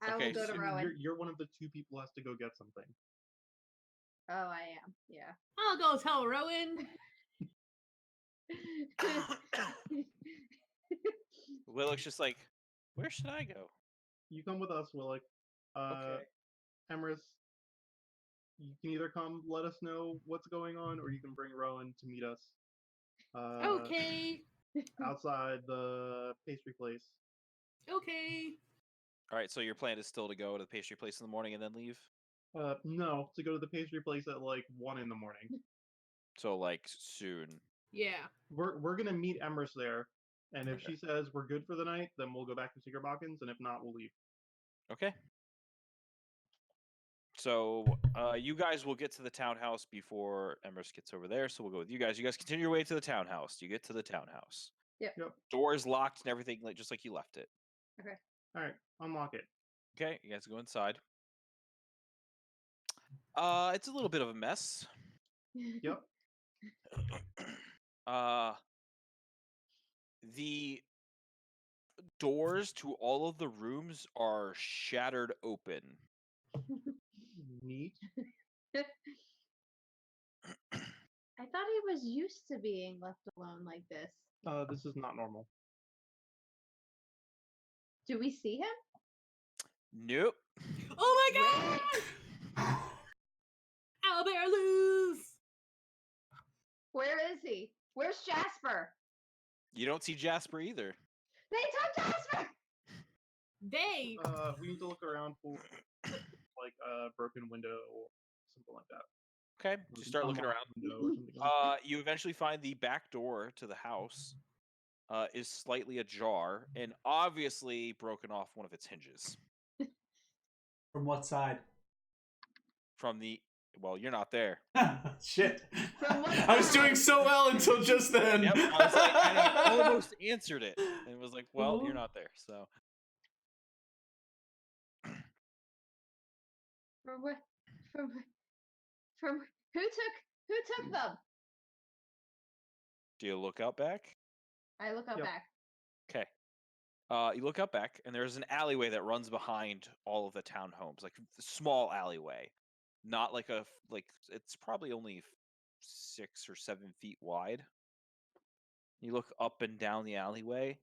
I will Okay, go to I mean, Rowan. you're one of the two people who has to go get something. Oh, I am. Yeah. I'll go tell Rowan. Willick's just like, where should I go? You come with us, Willick. Okay. Emrys, you can either come let us know what's going on, or you can bring Rowan to meet us. Okay. Outside the pastry place. Okay. All right, so your plan is still to go to the pastry place in the morning and then leave. No, to go to the pastry place at like 1 in the morning. So like soon. Yeah. We're gonna meet Emrys there, and if Okay. she says we're good for the night, then we'll go back to Secret Balkans, and if not, we'll leave. Okay. So you guys will get to the townhouse before Emrys gets over there. So we'll go with you guys. You guys continue your way to the townhouse. You get to the townhouse. Yep. Yep. Door is locked and everything, like just like you left it. All right, unlock it. Okay, you guys go inside. It's a little bit of a mess. Yep. The doors to all of the rooms are shattered open. Neat. I thought he was used to being left alone like this. This is not normal. Do we see him? Nope. Oh my god! Owlbear lose! Where is he? Where's Jasper? You don't see Jasper either. They took Jasper! They. We need to look around for like a broken window or something like that. Okay, you start looking Unlocked around. window or something else. You eventually find the back door to the house is slightly ajar and obviously broken off one of its hinges. From what side? From the well, you're not there. Shit. From what I was side? doing so well until just then. Yep, I was like, and I almost answered it, and was like, well, you're Oh. not there. So From where? From who took them? do you look out back? I look up Yep. back. Okay. You look out back, and there's an alleyway that runs behind all of the townhomes, like a small alleyway, not like it's probably only 6 or 7 feet wide. You look up and down the alleyway,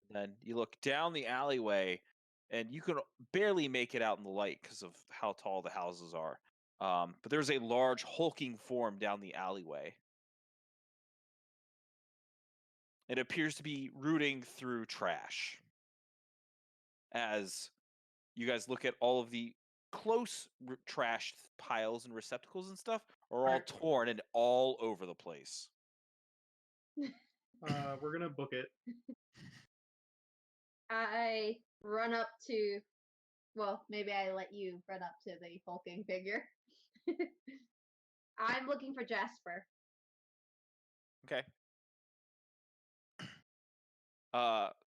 then you look down the alleyway, and you can barely make it out in the light because of how tall the houses are. But there's a large hulking form down the alleyway. It appears to be rooting through trash. As you guys look at all of the close trash piles and receptacles and stuff are all Alright. torn and all over the place. We're gonna book it. I run up to. Well, maybe I let you run up to the hulking figure. I'm looking for Jasper. Okay.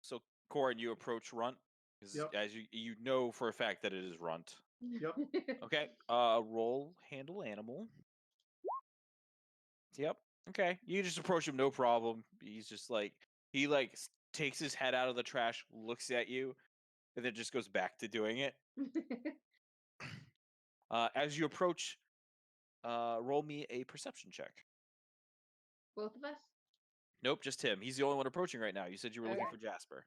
So Corin, you approach Runt, 'cause Yep. as you know for a fact that it is Runt. Yep. Okay. Roll handle animal. Yep. Okay. You just approach him, no problem. He's just like he takes his head out of the trash, looks at you, and then just goes back to doing it. As you approach, roll me a perception check. Both of us? Nope, just him. He's the only one approaching right now. You said you were looking Okay. for Jasper.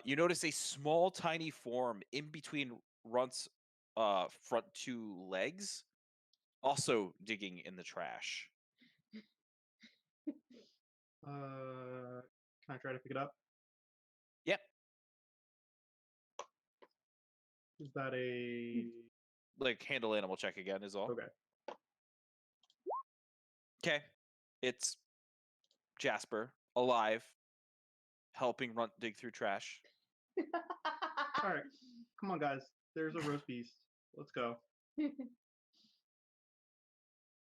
You notice a small, tiny form in between Runt's front 2 legs, also digging in the trash. Can I try to pick it up? Yep. Is that a Like handle animal check again is all. okay? Okay. It's Jasper, alive, helping Runt dig through trash. All right, come on, guys. There's a roast beast. Let's go.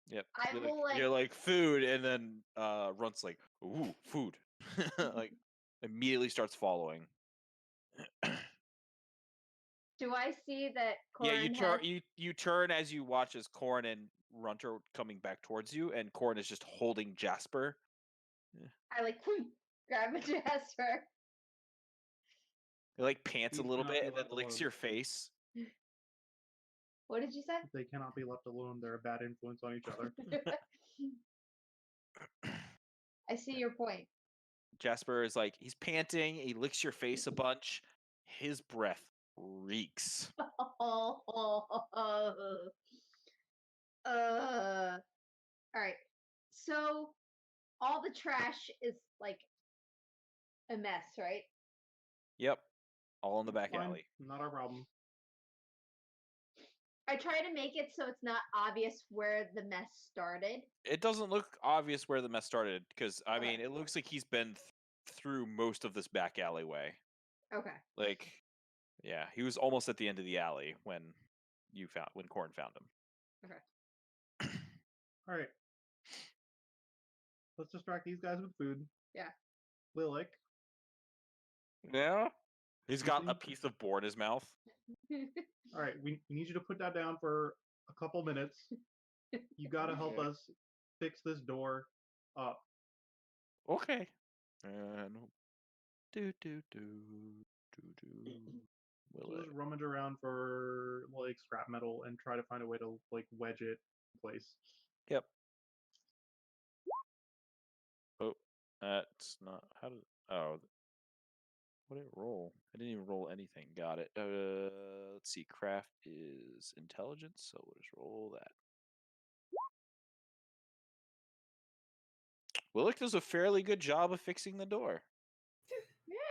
Yep. I You're will, you're like food, and then Runt's like, ooh, food. Like immediately starts following. Do I see that Yeah, Corin you turn as you watch as Corn and Runt are coming back towards you, and Corn is just holding Jasper. I like grab a Jasper. He like pants a He little cannot bit be and then left licks alone. your face. What did you say? They cannot be left alone. They're a bad influence on each other. I see your point. Jasper is like he's panting. He licks your face a bunch. His breath reeks. All right. So all the trash is like a mess, right? Yep. All in the back Fine, alley. not our problem. I try to make it so it's not obvious where the mess started. It doesn't look obvious where the mess started because I Okay. mean, it looks like he's been through most of this back alleyway. Okay. Like, yeah, he was almost at the end of the alley when Corn found him. All right. Let's distract these guys with food. Yeah. Lilac. Yeah. He's got a Anything? piece of board in his mouth. All right, we need you to put that down for a couple minutes. You got to help us fix this door up. Okay. And do. So Will just it? rummage around for like scrap metal and try to find a way to like wedge it in place. Yep. Oh, that's not how did. Oh, what did it roll? I didn't even roll anything. Got it. Let's see. Craft is intelligence, so we'll just roll that. Willick does a fairly good job of fixing the door.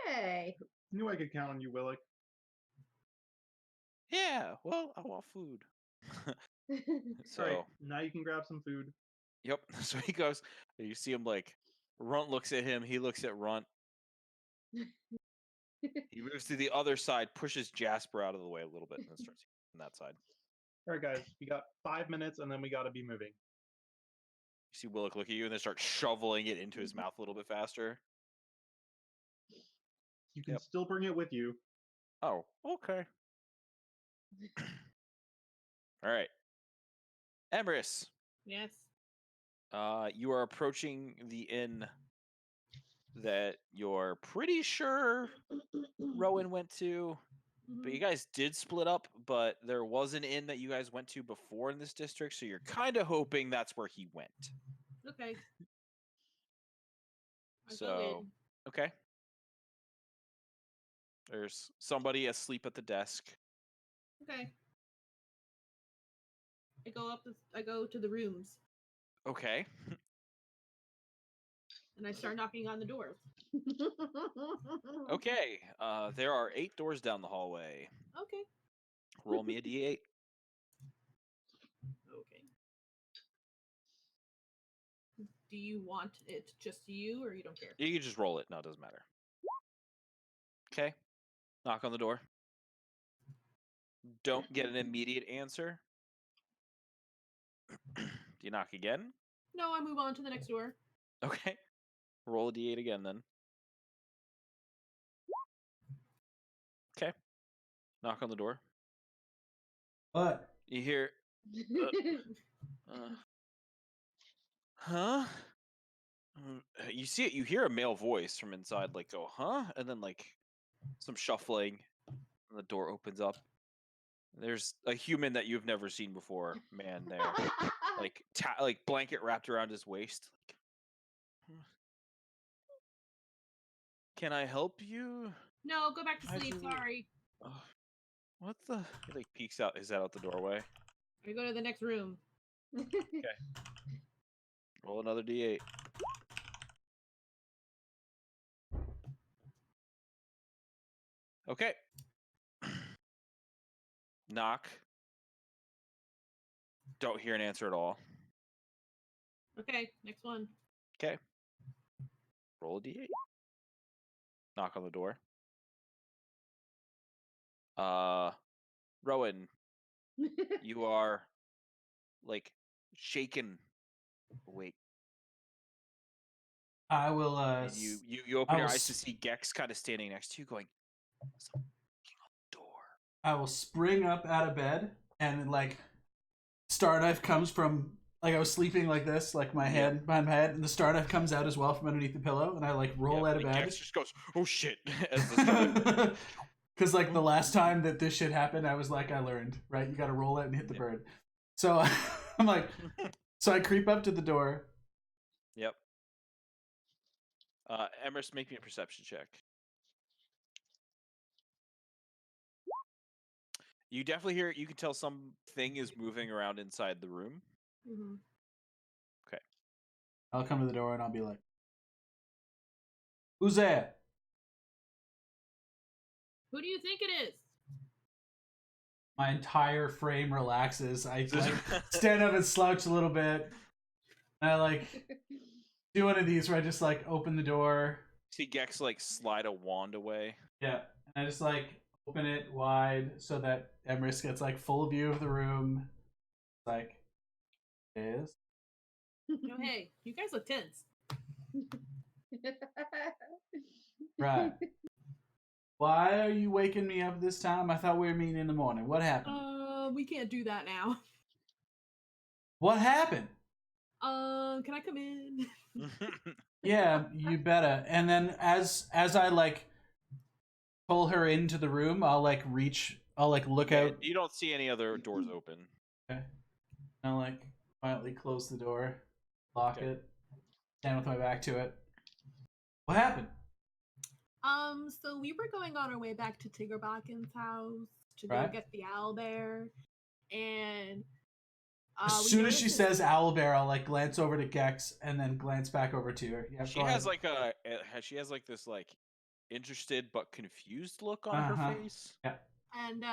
Yay. Knew I could count on you, Willick. Yeah. Well, I want food. So. All right, now you can grab some food. Yep. So he goes. You see him like. Runt looks at him. He looks at Runt. He moves to the other side, pushes Jasper out of the way a little bit, and then starts on that side. All right, guys, we got 5 minutes and then we got to be moving. You see Willick look at you and then start shoveling it into his mouth a little bit faster. You can Yep. still bring it with you. Oh, okay. All right. Emrys, Yes. you are approaching the inn that you're pretty sure Rowan went to. But you guys did split up, but there was an inn that you guys went to before in this district, so you're kind of hoping that's where he went. Okay. I go So, in. okay. There's somebody asleep at the desk. Okay. I go to the rooms Okay. and I start knocking on the doors. Okay. There are 8 doors down the hallway. Okay. Roll me a d8. Okay. Do you want it just you or you don't care? You can just roll it. No, it doesn't matter. Okay. Knock on the door. Don't get an immediate answer. Do you knock again? No, I move on to the next door. Okay. Roll a d8 again then. Okay. Knock on the door. What? You hear, huh? You see it. You hear a male voice from inside, like, go, huh? And then, like, some shuffling. And the door opens up. There's a human that you've never seen before, man, there. Like blanket wrapped around his waist. Can I help you? No, go back to How'd sleep. you- Sorry. What the? He like peeks out his head out the doorway. I go to the next room. Roll another d8. Okay. Knock. Don't hear an answer at all. Okay, next one. Okay. Roll a d8. Knock on the door. Rowan, you are like shaken awake. I will. And you open I your will eyes to see Gex kind of standing next to you, going, "Someone knocking on the door." I will spring up out of bed and like, star knife comes from like I was sleeping like this, like my head behind my head, and the star knife comes out as well from underneath the pillow, and I like roll out of bed. Gex just goes, "Oh shit!" as the star. Because like the last time that this shit happened, I was like, I learned, right? You got to roll it and hit the bird. So I'm like, so I creep up to the door. Yep. Emrys, make me a perception check. You definitely hear. You can tell something is moving around inside the room. Mhm. I'll come to the door and I'll be like, "Who's there?" Who do you think it is? My entire frame relaxes. I like stand up and slouch a little bit. And I like do one of these where I just like open the door. See Gex like slide a wand away. Yeah. And I just like open it wide so that Emrys gets like full view of the room. Like, is No, hey, you guys look tense. right. Why are you waking me up this time? I thought we were meeting in the morning. What happened? We can't do that now. What happened? Can I come in? Yeah, you better. And then as I like pull her into the room, I'll like look Yeah, out. you don't see any other doors open. Okay. I'll like quietly close the door, lock Okay. it, stand with my back to it. What happened? So we were going on our way back to Tiggerbacken's house to go Right. get the owlbear, and As we soon as she noticed says owlbear, I'll like glance over to Gex and then glance back over to her. Yeah, She go has ahead. she has like this like interested but confused look on Uh-huh. her face. Yeah. and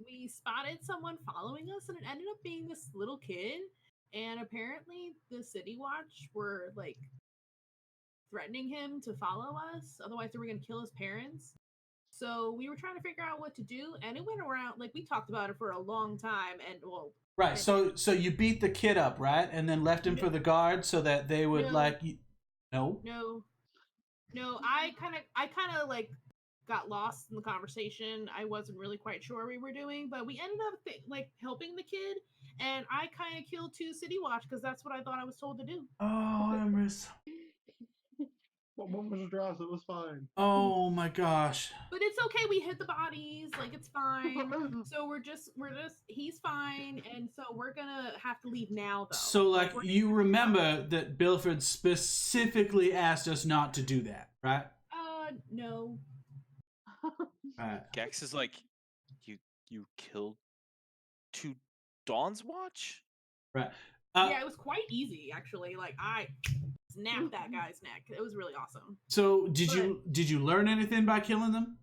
we spotted someone following us, and it ended up being this little kid. And apparently, the City Watch were like threatening him to follow us, otherwise they were going to kill his parents. So we were trying to figure out what to do, and it went around like we talked about it for a long time. And well, Right. and- So you beat the kid up, right? And then left him for the guard so that they would No. like no. No, I kind of like got lost in the conversation. I wasn't really quite sure what we were doing, but we ended up like helping the kid, and I kind of killed 2 City Watch because that's what I thought I was told to do. Oh, Emrys. What was Dross? It was fine. Oh my gosh. But it's okay. We hid the bodies. Like it's fine. So we're just he's fine, and so we're gonna have to leave now though. So like we're you remember that Bilford specifically asked us not to do that, right? No. Right. Gex is like, you killed 2 Dawn's Watch? Right. Yeah, it was quite easy actually. Like I snapped that guy's neck. It was really awesome. So did you learn anything by killing them?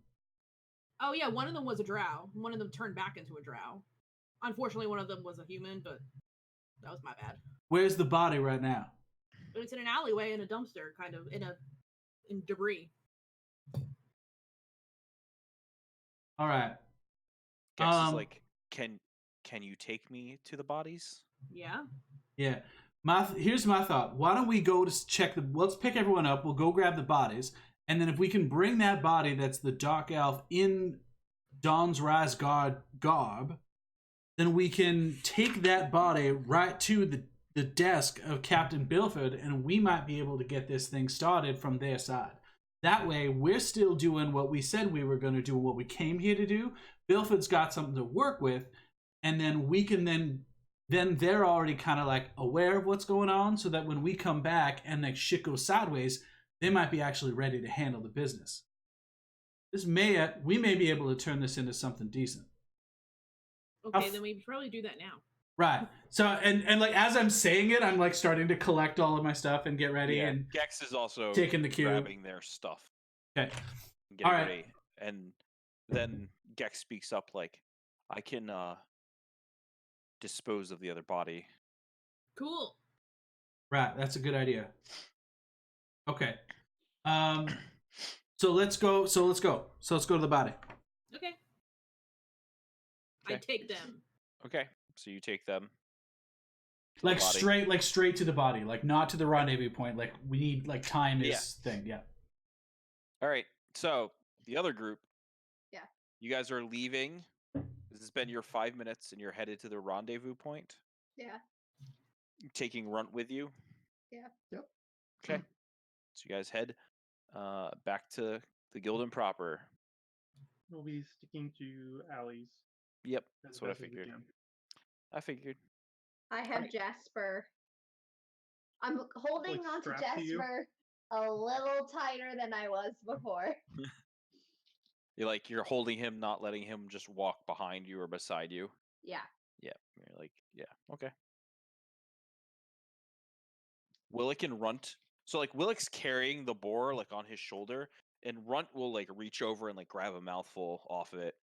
Oh yeah, one of them was a drow. One of them turned back into a drow. Unfortunately, one of them was a human, but that was my bad. Where's the body right now? But it's in an alleyway in a dumpster, kind of in debris. All right. Gex is like, can you take me to the bodies? Yeah. Yeah. Here's my thought. Why don't we go to check let's pick everyone up. We'll go grab the bodies. And then if we can bring that body that's the Dark Elf in Dawn's Razgard garb, then we can take that body right to the desk of Captain Bilford, and we might be able to get this thing started from their side. That way, we're still doing what we said we were going to do, what we came here to do. Bilford's got something to work with, and then we can then they're already kind of like aware of what's going on, so that when we come back and like shit goes sideways, they might be actually ready to handle the business. We may be able to turn this into something decent. Okay, then we probably do that now. Right. So and like as I'm saying it, I'm like starting to collect all of my stuff and get ready, and Gex is also taking the cue. grabbing their stuff. Okay. Getting All right. ready. And then Gex speaks up like, I can dispose of the other body. Cool. Right, that's a good idea. Okay. So let's go to the body. Okay. I Okay. take them. Okay. So you take them. to the Like body. straight to the body, like not to the rendezvous point. Like we need like time is thing, yeah. All right. So the other group. Yeah. You guys are leaving. This has been your 5 minutes, and you're headed to the rendezvous point. Yeah. Taking Runt with you. Yeah. Yep. Okay. So you guys head back to the Gildan proper. We'll be sticking to alleys. Yep. as That's what I best as we figured. can. I figured. I have Right. Jasper. I'm holding Like, on to strapped to you? Jasper a little tighter than I was before. You're holding him, not letting him just walk behind you or beside you. Yeah. Yeah. You're like, yeah, okay. Willick and Runt. So like Willick's carrying the boar like on his shoulder, and Runt will like reach over and like grab a mouthful off of it,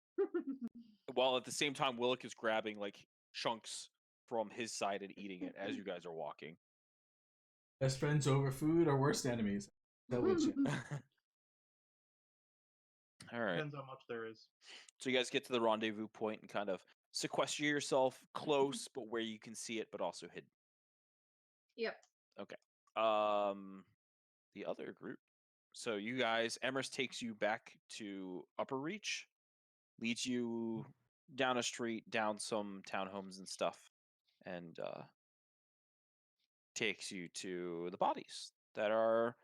while at the same time Willick is grabbing like chunks from his side and eating it as you guys are walking. Best friends over food or worst enemies? That would you? All right. Depends how much there is. So you guys get to the rendezvous point and kind of sequester yourself close, but where you can see it, but also hidden. Yep. Okay. The other group. So you guys, Emrys takes you back to Upper Reach, leads you down a street, down some townhomes and stuff, and takes you to the bodies that are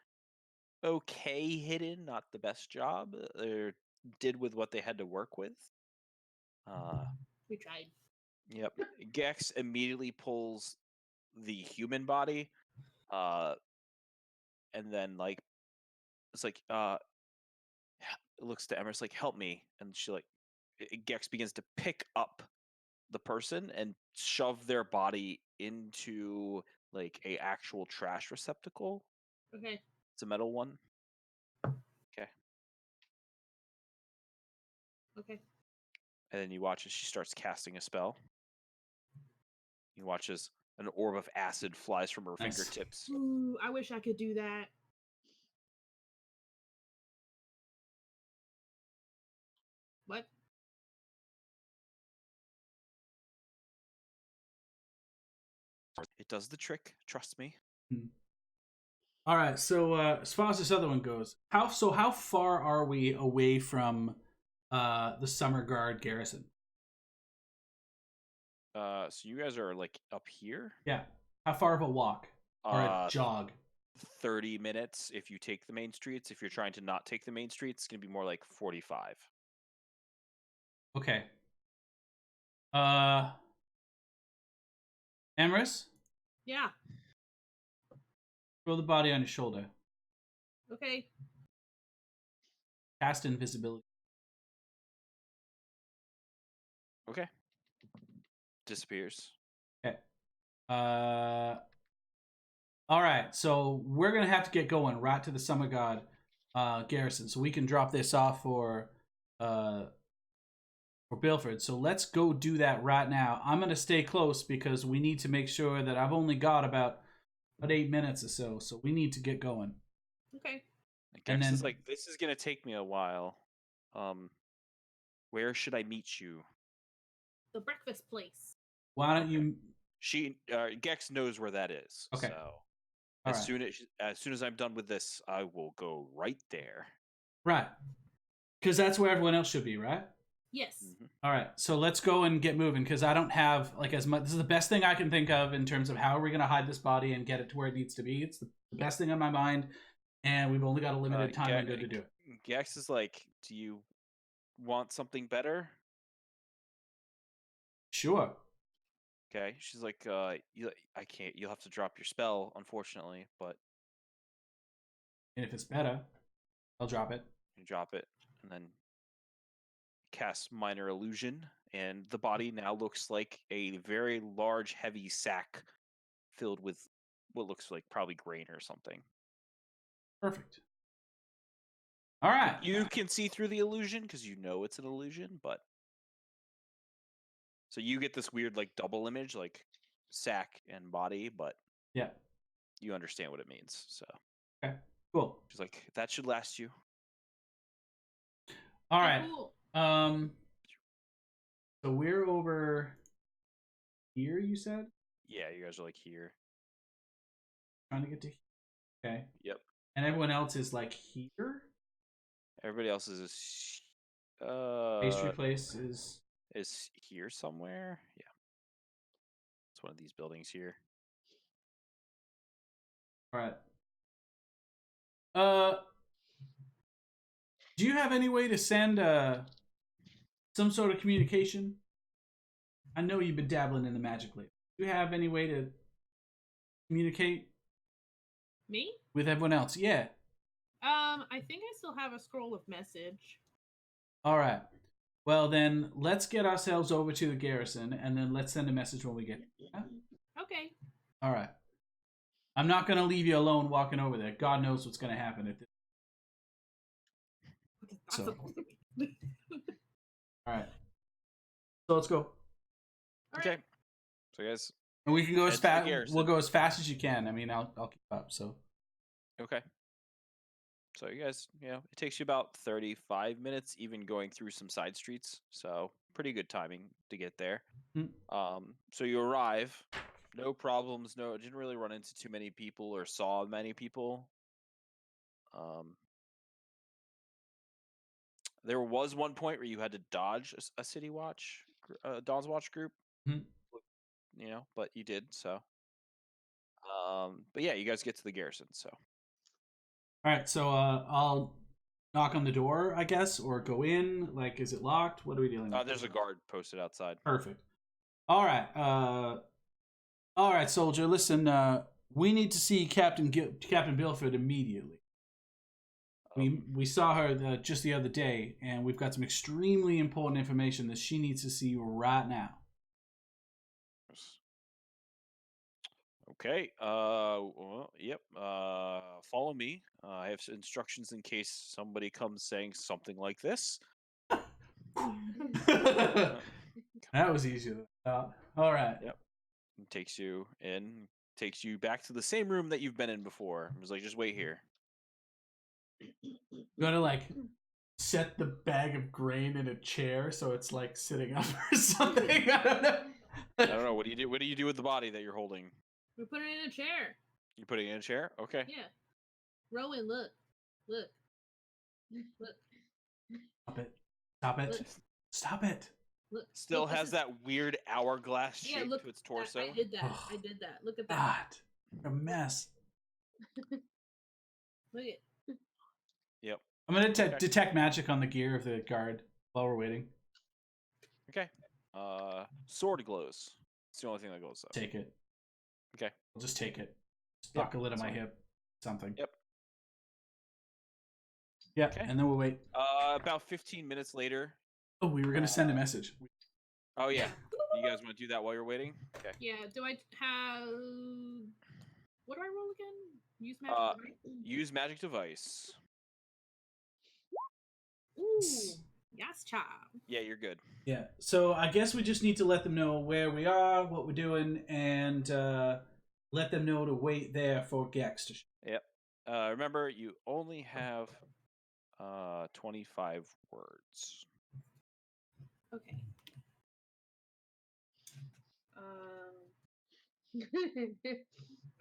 okay hidden, not the best job. They did with what they had to work with. We tried. Yep. Gex immediately pulls the human body, and then like it's like it looks to Emrys like, help me, and she like Gex begins to pick up the person and shove their body into like a actual trash receptacle. Okay. It's a metal one. Okay. Okay. And then you watch as she starts casting a spell. You watch as an orb of acid flies from her Nice. fingertips. Ooh, I wish I could do that. What? It does the trick, trust me. All right. So as far as this other one goes, how far are we away from the Summer Guard garrison? So you guys are like up here. Yeah. How far of a walk or a jog? 30 minutes if you take the main streets. If you're trying to not take the main streets, it's gonna be more like 45. Okay. Emrys, Yeah. throw the body on your shoulder. Okay. Cast invisibility. Okay. Disappears. Okay. All right. So we're gonna have to get going right to the Summer God garrison, so we can drop this off for Bilford. So let's go do that right now. I'm gonna stay close because we need to make sure that I've only got about 8 minutes or so. So we need to get going. Okay. Gex then- is like, this is gonna take me a while. Where should I meet you? The breakfast place. Why don't you? Gex knows where that is. Okay. So All as right. soon as I'm done with this, I will go right there. Right. Because that's where everyone else should be, right? Yes. Mm-hmm. All right, so let's go and get moving because I don't have like as much. This is the best thing I can think of in terms of how are we going to hide this body and get it to where it needs to be. It's the best thing on my mind, and we've only got a limited time window to do it. Gex is like, do you want something better? Sure. Okay. She's like, I can't. You'll have to drop your spell, unfortunately, but And if it's better, I'll drop it. you drop it and then cast minor illusion, and the body now looks like a very large, heavy sack filled with what looks like probably grain or something. Perfect. All right. You can see through the illusion because you know it's an illusion, but so you get this weird like double image, like sack and body, but Yeah. you understand what it means. So Okay. Cool. she's like, that should last you. All Okay, right. Cool. So we're over here. You said Yeah, you guys are like here. trying to get to. Okay. Yep. And everyone else is like here. Everybody else is Pastry place is here somewhere. Yeah, it's one of these buildings here. All right. Do you have any way to send some sort of communication? I know you've been dabbling in the magic lately. Do you have any way to communicate Me? with everyone else? Yeah. I think I still have a scroll of message. All right. Well, then let's get ourselves over to the garrison, and then let's send a message when we get there. Yeah? Okay. All right. I'm not gonna leave you alone walking over there. God knows what's gonna happen at this. What is that So- supposed to mean? All right. So let's go. All Okay. right. So guys, And we can go as Head to the fast. garrison. We'll go as fast as you can. I mean, I'll keep up. So okay. So you guys, it takes you about 35 minutes, even going through some side streets. So pretty good timing to get there. Hmm. So you arrive, no problems. No, didn't really run into too many people or saw many people. There was one point where you had to dodge a city watch, Dawn's Watch group. Mhm. But you did. So, but yeah, you guys get to the garrison. So. all right. So I'll knock on the door, I guess, or go in. Like, is it locked? What are we dealing with? There's a guard posted outside. Perfect. All right. All right, soldier. Listen. We need to see Captain Bilford immediately. We saw her just the other day, and we've got some extremely important information that she needs to see right now. Okay. Yep. Follow me. I have instructions in case somebody comes saying something like this. That was easier than I thought. All right. Yep. Takes you in. Takes you back to the same room that you've been in before. It was like, just wait here. You gotta like set the bag of grain in a chair so it's like sitting up or something. I don't know. I don't know. What do you do? What do you do with the body that you're holding? We put it in a chair. You putting it in a chair? Okay. Yeah. Rowan, look. Look. Look. Stop it. Stop it. Look. Stop it. Look. Still Look, this has is- that weird hourglass Yeah, shape look. to its torso. I did that. Ugh. I did that. Look at that. God. A mess. Look at. Yep. I'm gonna Okay. detect magic on the gear of the guard while we're waiting. Okay. Sword glows. It's the only thing that glows though. Take it. Okay. I'll just take it. Just Yep, lock a lid on my that's fine. hip. Something. Yep. Yeah, Okay. and then we'll wait. About 15 minutes later. Oh, we were gonna send a message. Oh yeah. You guys want to do that while you're waiting? Okay. Yeah. Do I have? What do I roll again? Use magic. device? Use magic device. Ooh. Yes, child. Yeah, you're good. Yeah. So I guess we just need to let them know where we are, what we're doing, and let them know to wait there for Gex to. Yep. Remember, you only have 25 words. Okay.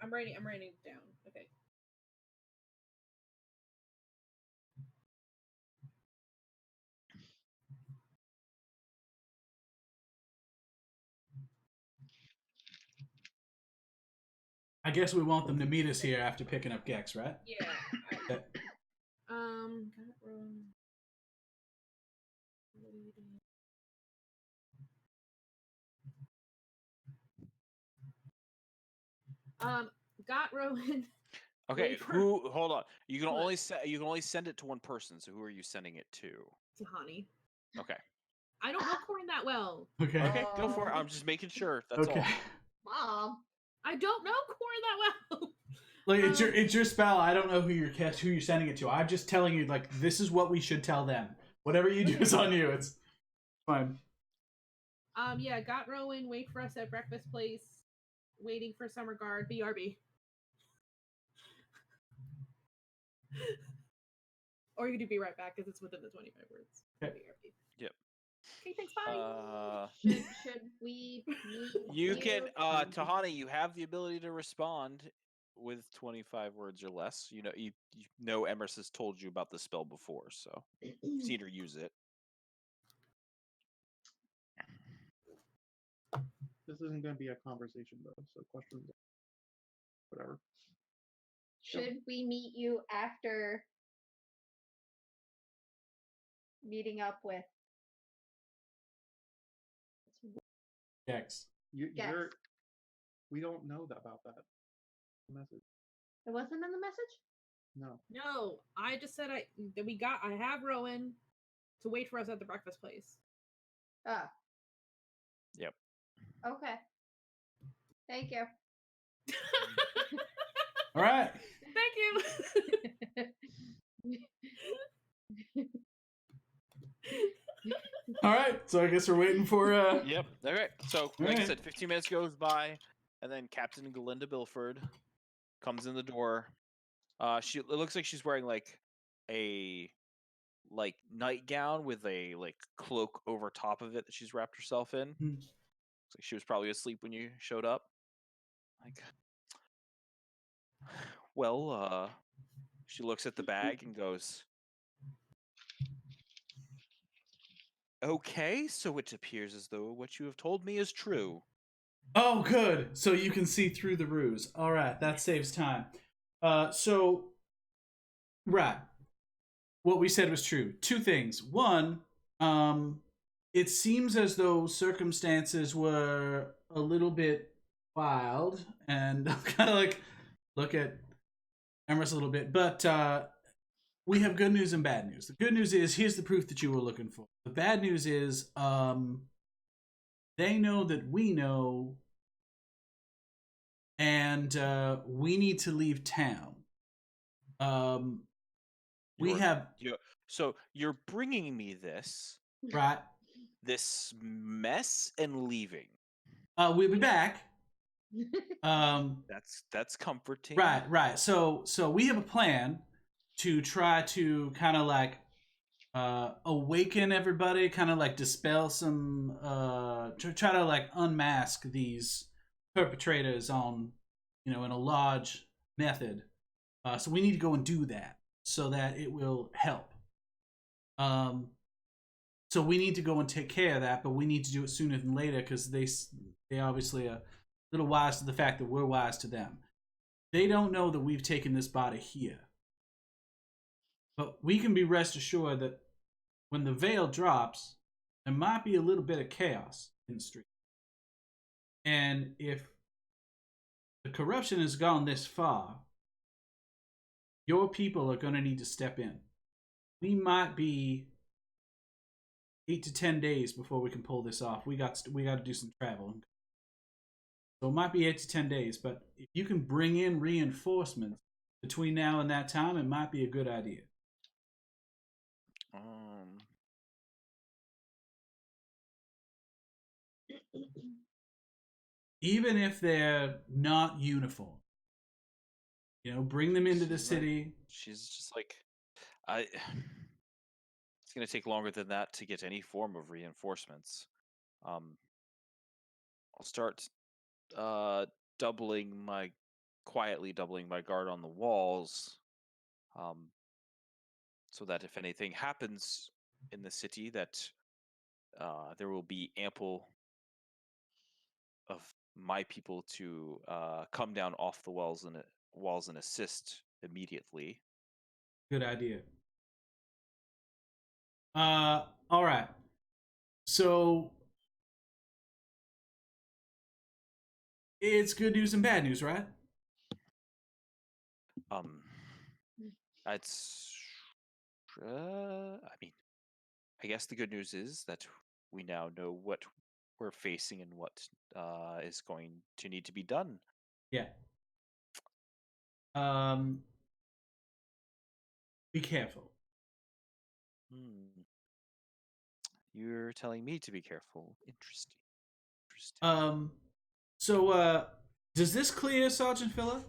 I'm writing it down. Okay. I guess we want them to meet us here after picking up Gex, right? Yeah. Yeah. Got Rowan. What are you doing? Got Rowan. Okay. Wait for- Who? Hold on. You can What? only send it to one person. So who are you sending it to? Tahani. Okay. I don't know Corn that well. Okay. Okay. Go for it. I'm just making sure. That's Okay. all. Mom. I don't know Corn that well. Like it's your spell. I don't know who you're sending it to. I'm just telling you, like, this is what we should tell them. Whatever you do is on you. It's fine. Yeah, got Rowan, wait for us at breakfast place, waiting for summer guard, BRB. Or you could do be right back because it's within the 25 words. Okay. BRB. Yep. Okay, thanks, bye. Should we meet You can, you? Tahani, you have the ability to respond with 25 words or less. You know Emrys has told you about the spell before, so you've seen her use it. This isn't going to be a conversation though, so questions, whatever. Should we meet you after meeting up with? Gex. Yes. We don't know about that message. It wasn't in the message? No. No, I just said I have Rowan to wait for us at the breakfast place. Oh. Yep. Okay. Thank you. All right. Thank you. All right. So I guess we're waiting for. Yep. Okay. So, like I Alright. said, 15 minutes goes by, and then Captain Galinda Bilford comes in the door. It looks like she's wearing like a nightgown with a cloak over top of it that she's wrapped herself in. Hmm. Looks like she was probably asleep when you showed up. Like, well, she looks at the bag and goes, "Okay, so it appears as though what you have told me is true." Oh, good. So you can see through the ruse. All right, that saves time. So, right, what we said was true. Two things. One, it seems as though circumstances were a little bit wild, and I'm kind of like look at Emerus a little bit, but we have good news and bad news. The good news is here's the proof that you were looking for. The bad news is they know that we know, and we need to leave town. We You're- have So you're bringing me this right. mess and leaving. We'll be back. That's comforting. Right. So we have a plan to try to kind of like awaken everybody, kind of like dispel some to try to like unmask these perpetrators on, in a large method. So we need to go and do that so that it will help. So we need to go and take care of that, but we need to do it sooner than later because they obviously are a little wise to the fact that we're wise to them. They don't know that we've taken this body here. But we can be rest assured that when the veil drops, there might be a little bit of chaos in the street. And if the corruption has gone this far, your people are going to need to step in. We might be 8 to 10 days before we can pull this off. We got to do some traveling. So it might be 8 to 10 days, but if you can bring in reinforcements between now and that time, it might be a good idea. Even if they're not uniform, bring them into the city. She's just like, it's going to take longer than that to get any form of reinforcements. I'll start quietly doubling my guard on the walls, so that if anything happens in the city, that there will be ample of my people to come down off the walls and assist immediately. Good idea. All right. So it's good news and bad news, right? It's. I mean, I guess the good news is that we now know what we're facing and what is going to need to be done. Yeah. Be careful. You're telling me to be careful. Interesting. So does this clear Sergeant Phillip?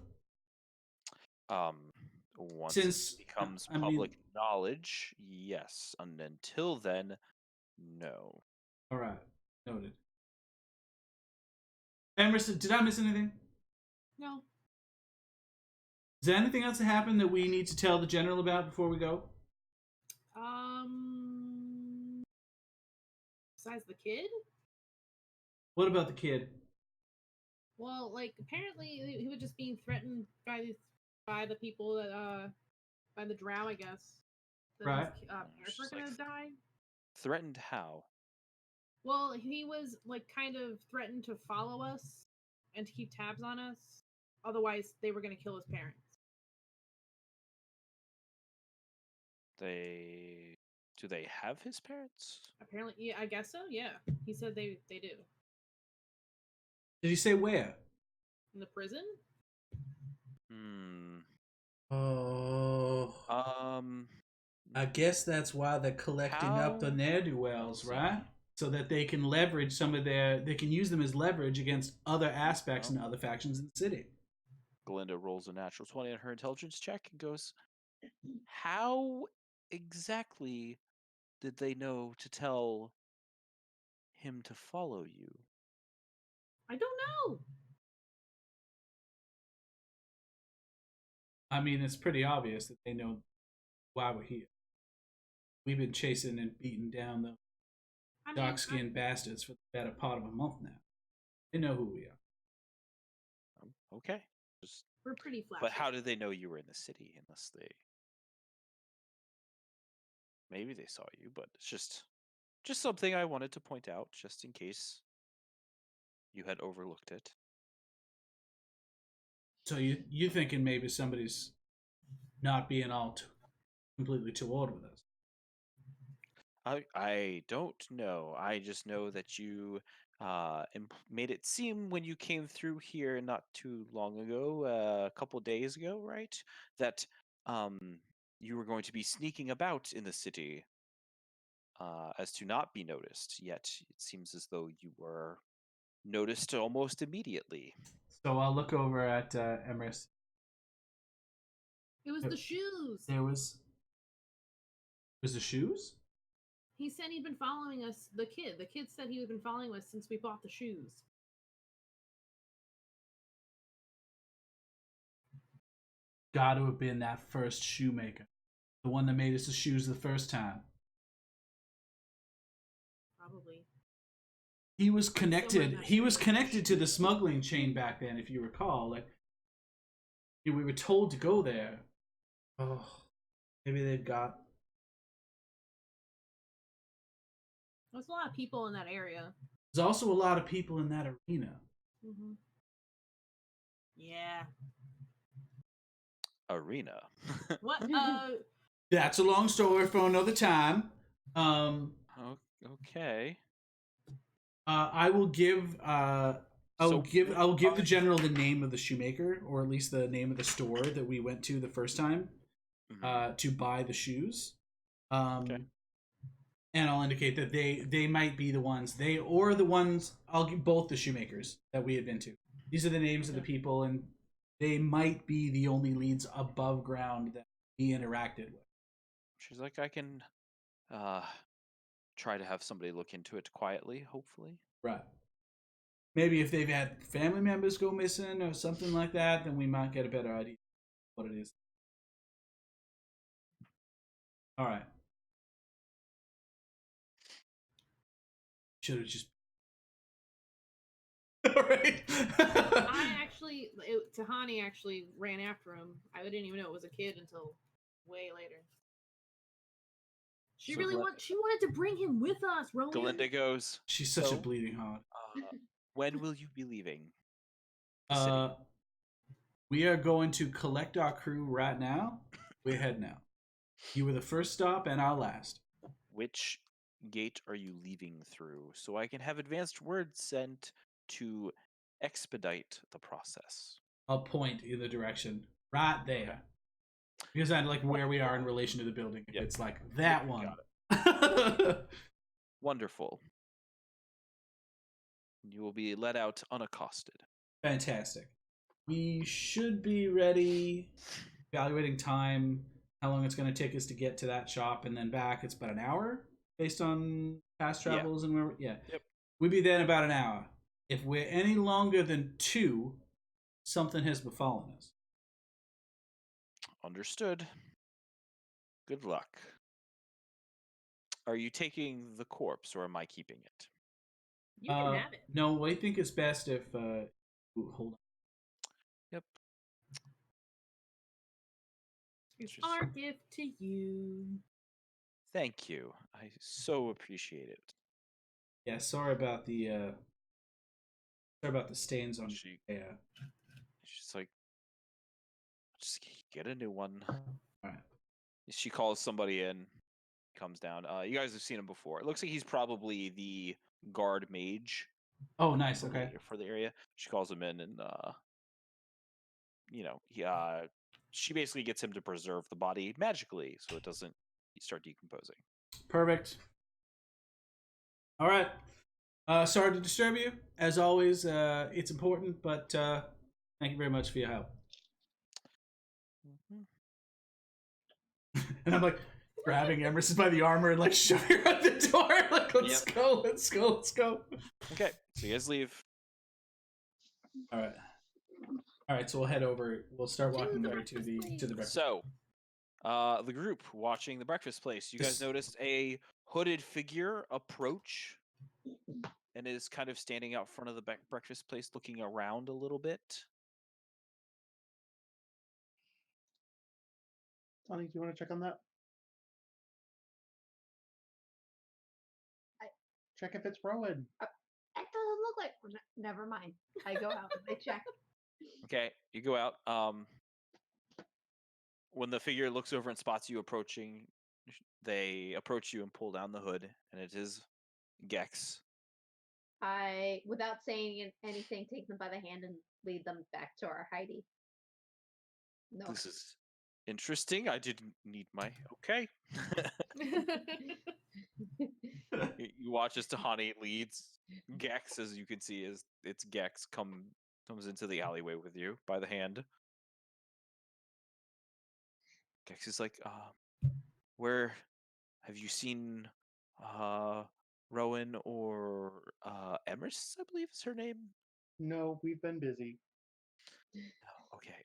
Once Since it becomes public knowledge, yes. And until then, no. All right. Noted. Emerson, did I miss anything? No. Is there anything else that happened that we need to tell the general about before we go? Besides the kid? What about the kid? Well, apparently he was just being threatened by the people that by the drow, I guess. That Right. His parents were gonna die. Threatened how? Well, he was kind of threatened to follow us and to keep tabs on us. Otherwise, they were gonna kill his parents. Do they have his parents? Apparently, yeah, I guess so. Yeah, he said they do. Did he say where? In the prison. I guess that's why they're collecting up the How- ne'er-do-wells, See. right? So that they can leverage they can use them as leverage against other aspects Oh. and other factions in the city. Glinda rolls a natural 20 on her intelligence check and goes, how exactly did they know to tell him to follow you? I don't know. I mean, it's pretty obvious that they know why we're here. We've been chasing and beating down the I mean, dark-skinned bastards for the better part of a month now. They know who we are. Okay. Just, we're pretty flashy. but how did they know you were in the city unless they... Maybe they saw you, but it's just something I wanted to point out, just in case you had overlooked it. So you thinking maybe somebody's not being all completely toward with us? I don't know. I just know that you made it seem when you came through here not too long ago, a couple days ago, right? That you were going to be sneaking about in the city as to not be noticed. Yet it seems as though you were noticed almost immediately. So I'll look over at Emrys. It was the shoes. There was the shoes? He said he'd been following us. The kid said he had been following us since we bought the shoes. Got to have been that first shoemaker, the one that made us the shoes the first time. Probably. He was connected. that He was strange connected to the smuggling chain back then, if you recall. Like, we were told to go there. Oh, maybe they've got. There's a lot of people in that area. There's also a lot of people in that arena. Mm-hmm. Yeah. Arena. What? That's a long story for another time. Okay. I will give. I'll give the general the name of the shoemaker, or at least the name of the store that we went to the first time, to buy the shoes. Okay. And I'll indicate that they might be the ones or the ones. I'll give both the shoemakers that we had been to. These are the names of the people, and they might be the only leads above ground that we interacted with. She's like, I can try to have somebody look into it quietly, hopefully. Right. Maybe if they've had family members go missing or something like that, then we might get a better idea of what it is. All right. Should have just. All right. Tahani actually ran after him. I didn't even know it was a kid until way later. She wanted to bring him with us, Rowan. Galinda goes, She's such a bleeding heart. when will you be leaving the city? We are going to collect our crew right now. We're heading out. You were the first stop and our last. Which gate are you leaving through so I can have advanced word sent to expedite the process? I'll point in the direction right there. Okay. Because I like where we are in relation to the building. Yep. It's like that one. Got it. Wonderful. You will be let out unaccosted. Fantastic. We should be ready. Evaluating time, how long it's going to take us to get to that shop and then back. It's about an hour based on past travels and where. Yeah. Yep. We'd be there in about an hour. If we're any longer than 2, something has befallen us. Understood. Good luck. Are you taking the corpse or am I keeping it? You can have it. No, I think it's best if. Hold on. Yep. It's our gift to you. Thank you. I so appreciate it. Yeah, sorry about the stains on. She's like, just get a new one. All right. She calls somebody in, comes down. You guys have seen him before. It looks like he's probably the guard mage. Oh, nice. Okay. For the area, she calls him in, and she basically gets him to preserve the body magically, so it doesn't, start decomposing. Perfect. All right. Sorry to disturb you. As always, it's important, but thank you very much for your help. Mm-hmm. And I'm like grabbing Emerson by the armor and like shoving her out the door. Like, let's Yep. go, let's go, let's go. Okay, so you guys leave. All right. All right, so we'll head over. We'll start To walking the over to breakfast the breakfast. So, the group watching the breakfast place, you guys This- noticed a hooded figure approach and is kind of standing out front of the breakfast place looking around a little bit. Tony, do you want to check on that? Check if it's Rowan. It doesn't look like. Never mind. I go out. I check. Okay, you go out. When the figure looks over and spots you approaching, they approach you and pull down the hood, and it is Gex. I, without saying anything, take them by the hand and lead them back to our Heidi. No. This is interesting. I didn't need my okay. You watch as Tahani leads Gex, as you can see, as it's Gex comes into the alleyway with you by the hand. Gex is like, where have you seen Rowan or Emrys, I believe is her name? No, we've been busy. Okay.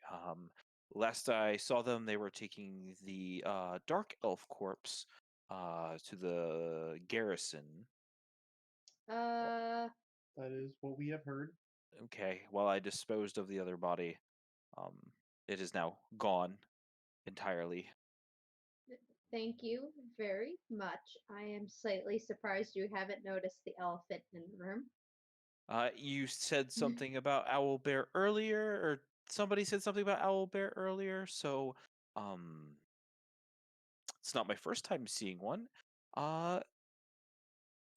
Last I saw them, they were taking the dark elf corpse to the garrison. Uh, That is what we have heard. Okay. While I disposed of the other body, it is now gone entirely. thank you very much. I am slightly surprised you haven't noticed the elephant in the room. You said something about Owlbear earlier, or somebody said something about Owlbear earlier, so it's not my first time seeing one.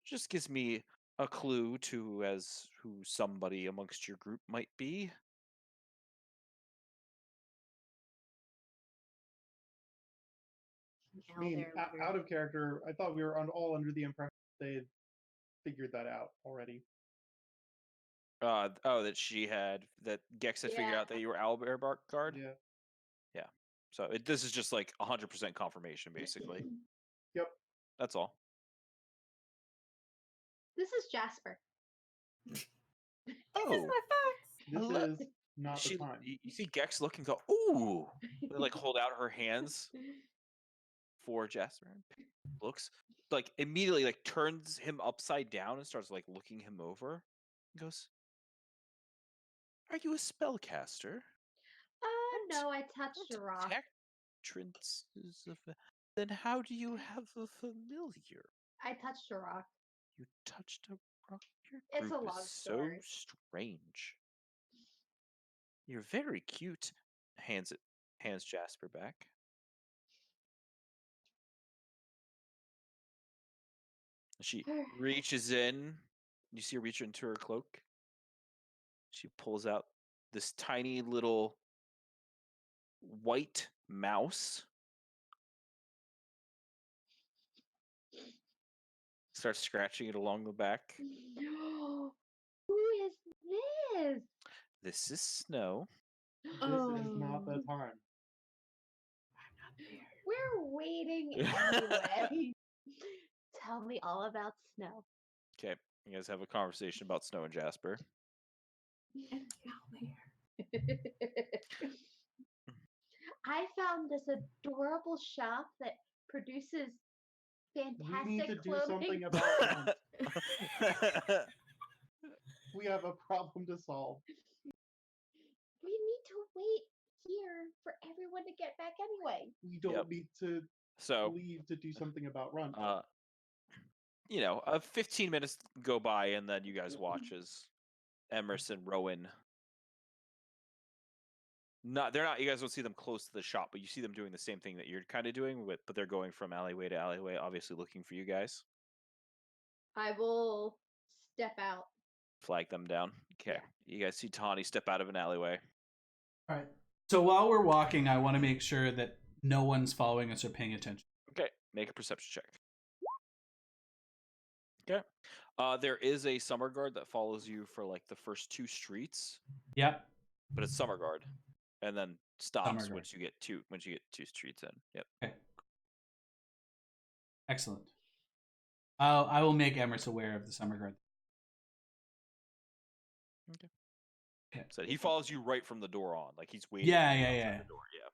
Just gives me a clue to as who somebody amongst your group might be. I mean, out of character, I thought we were all under the impression they had figured that out already. That Gex had figured Yeah. out that you were Owlbear Bark Guard. Yeah. So this is just like 100% confirmation, basically. Yep. That's all. This is Jasper. Oh, This is my fox. This Hello. is not the time. You see Gex look and go, ooh. They like hold out her hands for Jasper. Looks like immediately like turns him upside down and starts like looking him over. And goes, "Are you a spellcaster? No, I touched a rock. Entrances of then how do you have a familiar? I touched a rock. You touched a rock. Your It's a group long is so story. strange. You're very cute." Hands Jasper back. She reaches in. You see her reach into her cloak. She pulls out this tiny little white mouse. Starts scratching it along the back. Who is this? This is Snow. This is not the time. We're waiting anyway. Tell me all about Snow. Okay, you guys have a conversation about Snow and Jasper. I found this adorable shop that produces fantastic We need to do clothing. something about Runt. We have a problem to solve. We need to wait here for everyone to get back anyway. We don't need to So, leave to do something about Runt. 15 minutes go by, and then you guys watch as Emerson, Rowan. They're not. You guys don't see them close to the shop, but you see them doing the same thing that you're kind of doing. But they're going from alleyway to alleyway, obviously looking for you guys. I will step out. Flag them down. Okay. You guys see Tawny step out of an alleyway. All right. So while we're walking, I want to make sure that no one's following us or paying attention. Okay. Make a perception check. Okay. There is a summer guard that follows you for like the first 2 streets, Yep. but it's summer guard, and then Summer stops guard. once you get 2 streets in. Yep. Okay. Excellent. I will make Emrys aware of the summer guard. Okay. Okay. So he follows you right from the door on, like he's waiting. Yeah, for you yeah, outside yeah. The door. Yeah.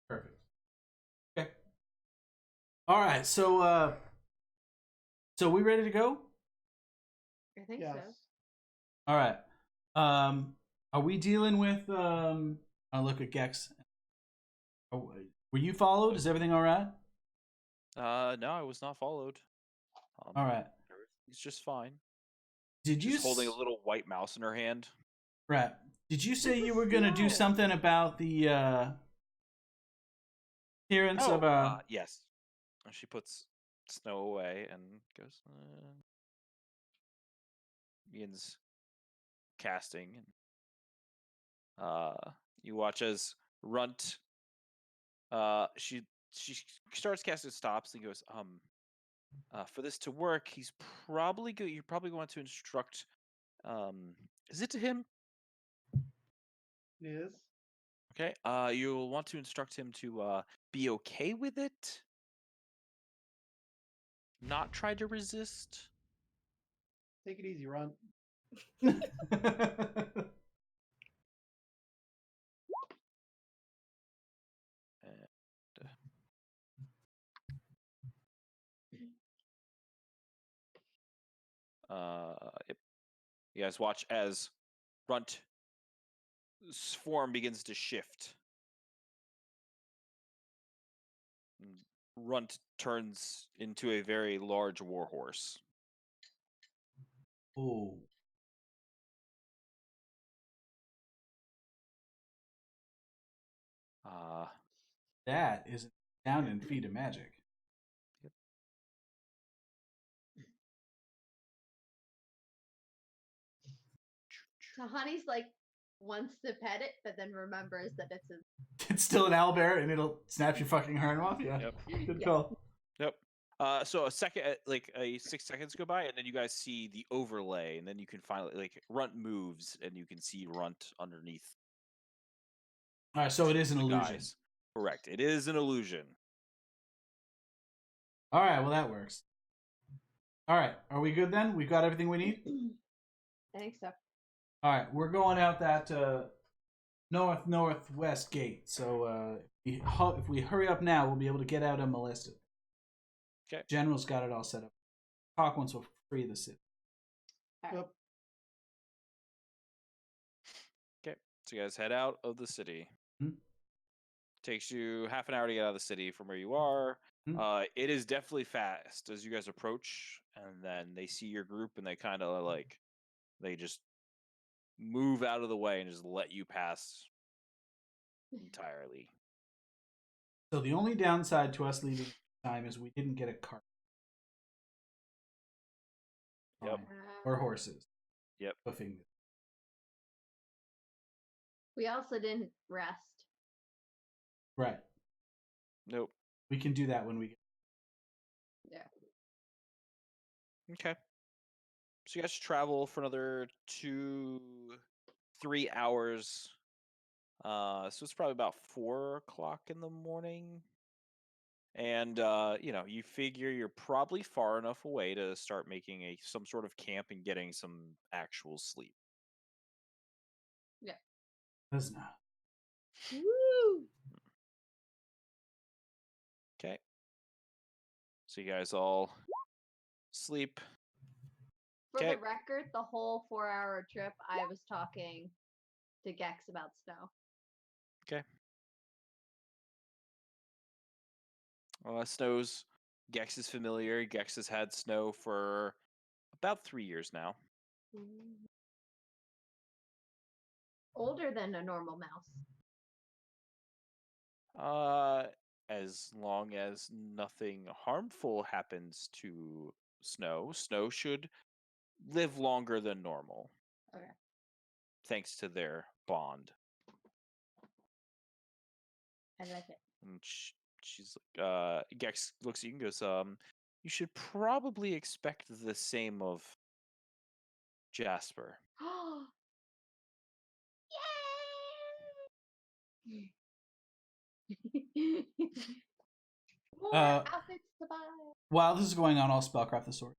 Perfect. Okay. All right. So we ready to go? I think Yes. so. All right. Are we dealing with I'll look at Gex. Oh, were you followed? Is everything all right? No, I was not followed. All right. He's just fine. Did you Just holding a little white mouse in her hand. Right. Did you say It's you a were gonna do snow. something about the appearance of yes. She puts Snow away and goes. Begins casting. You watch as Runt. She starts casting, stops, and goes. For this to work, you're probably going to instruct. Is it to him? It is. Okay. You'll want to instruct him to be okay with it. Not try to resist. Take it easy, Ron. And, yep. You guys watch as Runt's form begins to shift. Runt turns into a very large warhorse. Oh. That is down in feet of magic. So Honey's like wants to pet it, but then remembers that it's a It's still an owlbear and it'll snap your fucking arm off. Yeah. Yep. Good Yeah. call. Yep. So a second, 6 seconds go by, and then you guys see the overlay, and then you can finally Runt moves, and you can see Runt underneath. All right, so it is an the illusion. guys. Correct. It is an illusion. All right, well that works. All right, are we good then? We've got everything we need. I think so. All right, we're going out that northwest gate. So if we hurry up now, we'll be able to get out unmolested. Okay. General's got it all set up. Talk once we'll free the city. Yep. Okay. So you guys head out of the city. Mhm. Takes you half an hour to get out of the city from where you are. Mhm. It is definitely fast as you guys approach, and then they see your group, and they kind of they just move out of the way and just let you pass entirely. So the only downside to us leaving time is we didn't get a cart. Yep. Or horses. Yep. Hoofing. We also didn't rest. Right. Nope. We can do that when we get. Yeah. Okay. So you guys travel for another 2-3 hours. So it's probably about 4 o'clock in the morning. And you figure you're probably far enough away to start making some sort of camp and getting some actual sleep. Does not. Woo! Okay. So you guys all sleep. For Okay. the record, the whole 4-hour trip, I was talking to Gex about snow. Snow's Gex is familiar. Gex has had snow for about 3 years now. Older than a normal mouse. As long as nothing harmful happens to Snow should live longer than normal. Okay. Thanks to their bond. I like it. And she's Gex looks at you and goes, you should probably expect the same of Jasper. Yay! More Uh, outfits to buy. While this is going on, I'll spellcraft the sword.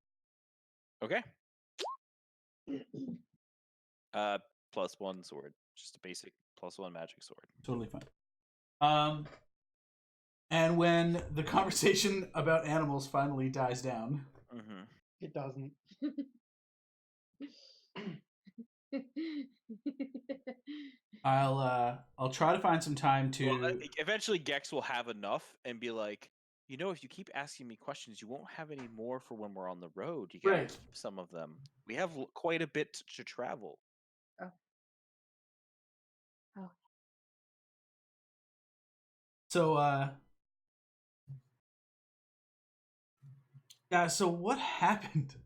Okay. +1 sword, just a basic +1 magic sword. Totally fine. And when the conversation about animals finally dies down, It doesn't. I'll try to find some time to. Well, eventually, Gex will have enough and be like, if you keep asking me questions, you won't have any more for when we're on the road. You gotta Right. keep some of them. We have quite a bit to travel. Oh. So, guys, so what happened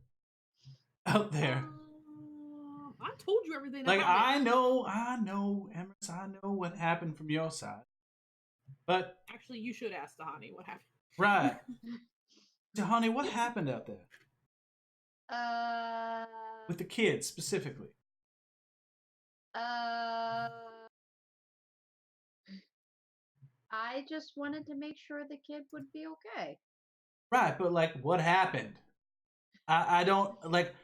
out there? I told you everything. Like, about I it. know, Emrys, I know what happened from your side. But, Actually, you should ask Tahani what happened. right. Tahani, what happened out there? With the kids, specifically. I just wanted to make sure the kid would be okay. Right, but, like, what happened? I don't, like,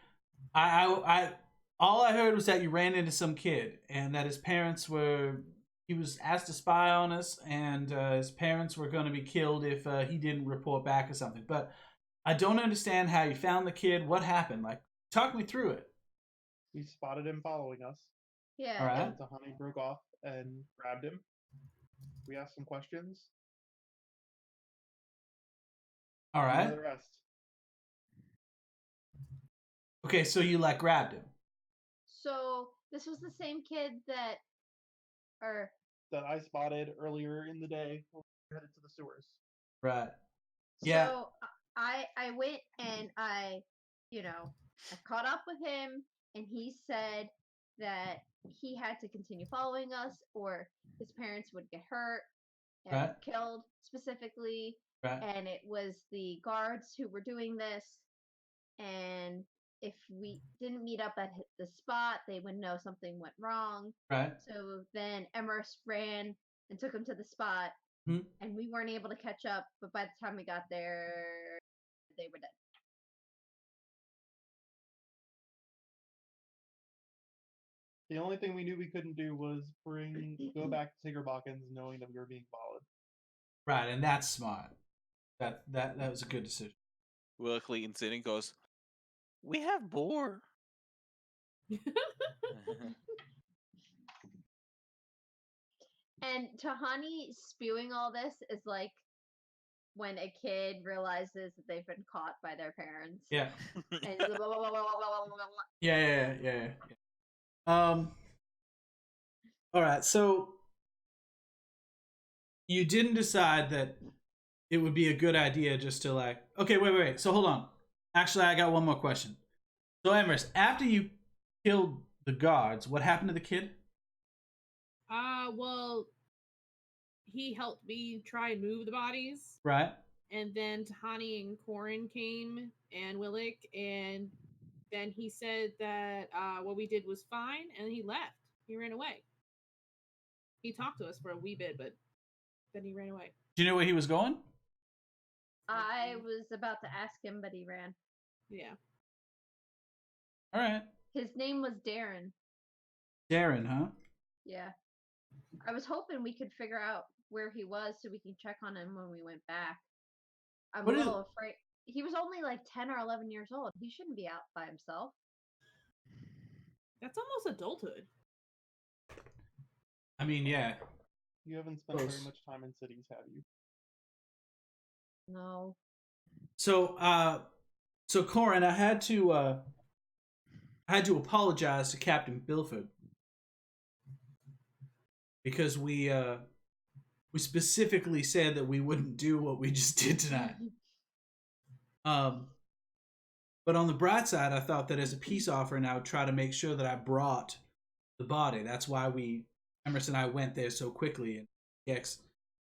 I all I heard was that you ran into some kid and that his parents were, he was asked to spy on us and his parents were going to be killed if he didn't report back or something. But I don't understand how you found the kid. What happened? Like, talk me through it. We spotted him following us. Yeah. All right. And Tahani broke off and grabbed him. We asked some questions. All You know right. the rest. Okay, so you, like, grabbed him. So this was the same kid that, or That I spotted earlier in the day when we headed to the sewers. Right. Yeah. so I went and I caught up with him, and he said that he had to continue following us, or his parents would get hurt and Right. killed specifically. Right. And it was the guards who were doing this, and if we didn't meet up at the spot, they would know something went wrong. Right. So then Emrys ran and took him to the spot, Hmm. and we weren't able to catch up. But by the time we got there, they were dead. The only thing we knew we couldn't do was go back to Tiggerbockens knowing that we were being followed. Right, and that's smart. That was a good decision. Willick leans in and goes, "We have boar." And Tahani spewing all this is like when a kid realizes that they've been caught by their parents. Yeah. And blah, blah, blah, blah, blah, blah, blah, blah. Yeah. All right, so you didn't decide that it would be a good idea just to, like, okay, wait. So hold on. Actually, I got one more question. So, Emrys, after you killed the guards, what happened to the kid? Well, he helped me try and move the bodies. Right. And then Tahani and Corin came, and Willick, and then he said that what we did was fine, and he left. He ran away. He talked to us for a wee bit, but then he ran away. Do you know where he was going? I was about to ask him, but he ran. Yeah. All right. His name was Darren. Darren, huh? Yeah. I was hoping we could figure out where he was so we can check on him when we went back. I'm What a is- little afraid. He was only like 10 or 11 years old. He shouldn't be out by himself. That's almost adulthood. I mean, yeah. You haven't spent Close. very much time in cities, have you? No. So Corin, I had to apologize to Captain Bilford because we specifically said that we wouldn't do what we just did tonight. But on the bright side, I thought that as a peace offering, I would try to make sure that I brought the body. That's why Emrys and I went there so quickly. And yes,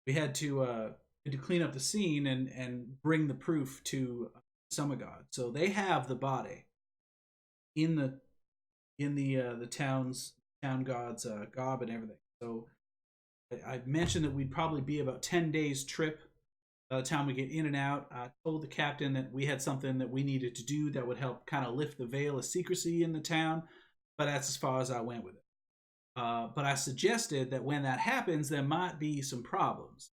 we had to to clean up the scene and bring the proof to Summer God. So they have the body in the town god's garb and everything. So I mentioned that we'd probably be about 10 days trip by the time we get in and out. I told the captain that we had something that we needed to do that would help kind of lift the veil of secrecy in the town, but that's as far as I went with it. But I suggested that when that happens, there might be some problems.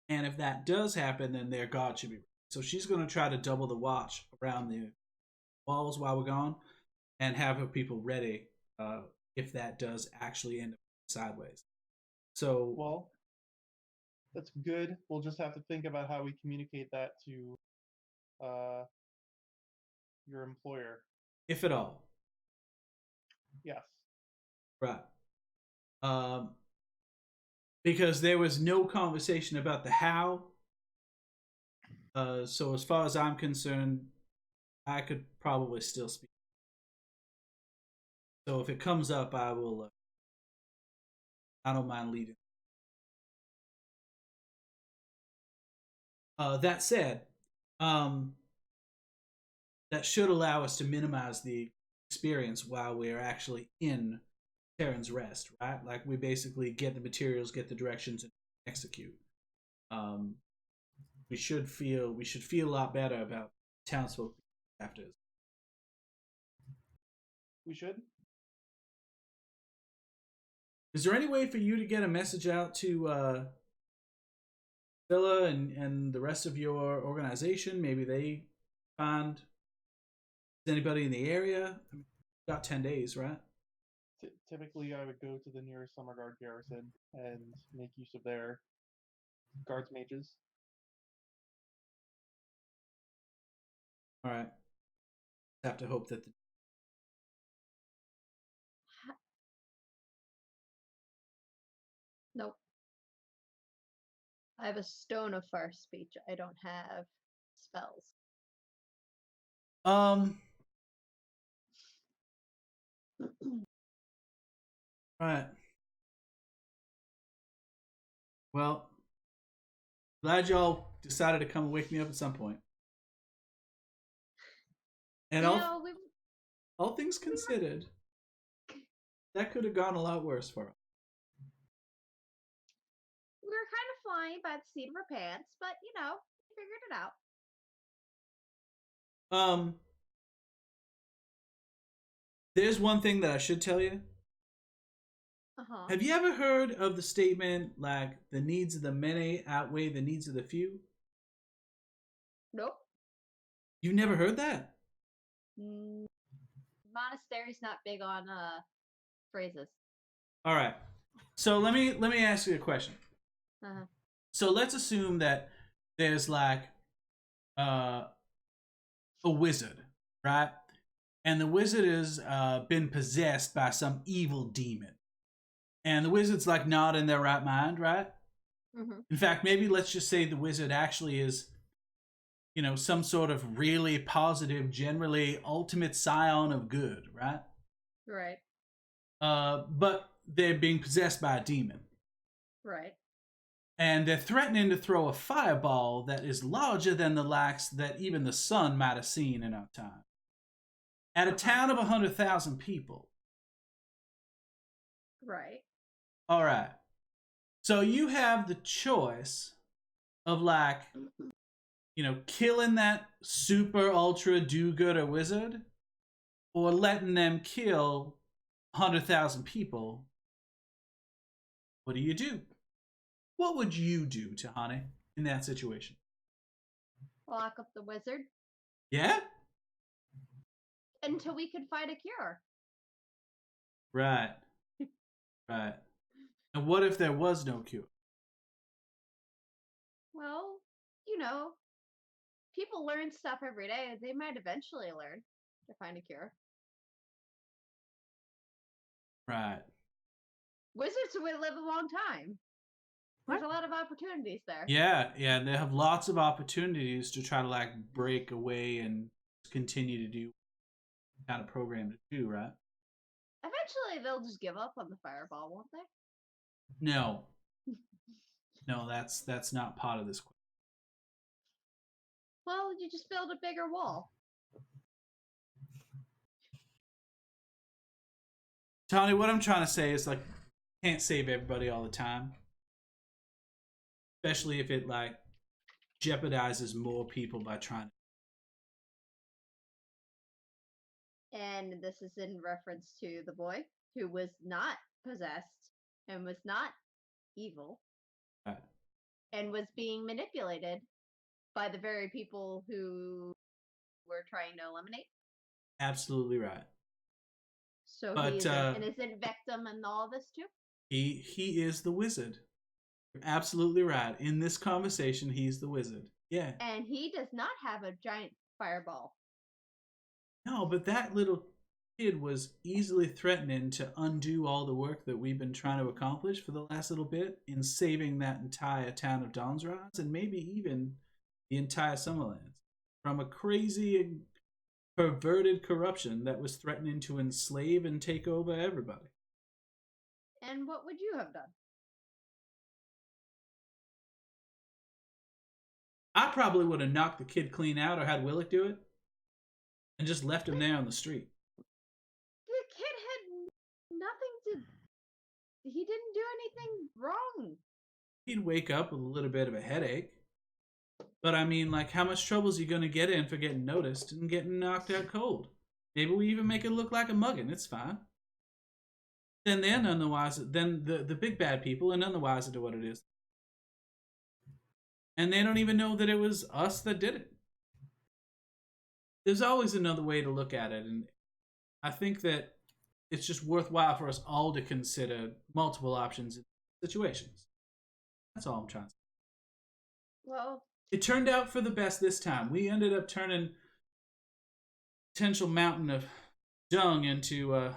And if that does happen, then their god should be ready. So she's going to try to double the watch around the walls while we're gone and have her people ready if that does actually end up sideways. So, Well, that's good. We'll just have to think about how we communicate that to your employer. if at all, Yes. right? Because there was no conversation about the how. So as far as I'm concerned, I could probably still speak. So if it comes up, I will. I don't mind leading. That said, that should allow us to minimize the experience while we're actually in Terran's Rest, right? Like we basically get the materials, get the directions, and execute. We should feel a lot better about townsfolk after. We should. Is there any way for you to get a message out to Villa and the rest of your organization? Maybe they find anybody in the area. I mean, got 10 days, right? Typically, I would go to the nearest Summer Guard garrison and make use of their guards mages. All right. Have to hope that Nope. I have a stone of far speech. I don't have spells. Right. Well, glad y'all decided to come and wake me up at some point. And all things considered, that could have gone a lot worse for us. We were kind of flying by the seat of our pants, but we figured it out. There's one thing that I should tell you. Uh-huh. Have you ever heard of the statement like the needs of the many outweigh the needs of the few? Nope. You've never heard that? Monastery's not big on phrases. All right. So let me ask you a question. Uh-huh. So let's assume that there's like a wizard, right? And the wizard has been possessed by some evil demon. And the wizard's like not in their right mind, right? Mm-hmm. In fact, maybe let's just say the wizard actually is, some sort of really positive, generally ultimate scion of good, right? Right. But they're being possessed by a demon. Right. And they're threatening to throw a fireball that is larger than the likes that even the sun might have seen in our time. At a town of 100,000 people. Right. All right. So you have the choice of killing that super ultra do-gooder wizard or letting them kill 100,000 people. What do you do? What would you do, Tahani, in that situation? Lock up the wizard. Yeah? Until we could find a cure. Right. Right. And what if there was no cure? Well, people learn stuff every day. They might eventually learn to find a cure. Right. Wizards will live a long time. There's a lot of opportunities there. Yeah, they have lots of opportunities to try to break away and continue to do kind of program to do, right? Eventually they'll just give up on the fireball, won't they? No. No, that's not part of this question. Well, you just build a bigger wall. Tony, what I'm trying to say is, like, can't save everybody all the time. Especially if it, like, jeopardizes more people by trying. And this is in reference to the boy who was not possessed and was not evil Right. and was being manipulated by the very people who were trying to eliminate. Absolutely right. So But, he is an innocent victim in all this too? He is the wizard. You're absolutely right. In this conversation, he's the wizard. Yeah. And he does not have a giant fireball. No, but that little kid was easily threatening to undo all the work that we've been trying to accomplish for the last little bit in saving that entire town of Donsraz and maybe even the entire Summerlands from a crazy and perverted corruption that was threatening to enslave and take over everybody. And what would you have done? I probably would have knocked the kid clean out or had Willick do it and just left him there on the street. The kid had nothing to. He didn't do anything wrong. He'd wake up with a little bit of a headache. But I mean, like, how much trouble is he going to get in for getting noticed and getting knocked out cold? Maybe we even make it look like a mugging. It's fine. Then they're none the wiser. Then the big bad people are none the wiser to what it is. And they don't even know that it was us that did it. There's always another way to look at it. And I think that it's just worthwhile for us all to consider multiple options in situations. That's all I'm trying to say. Well, it turned out for the best this time. We ended up turning potential mountain of dung into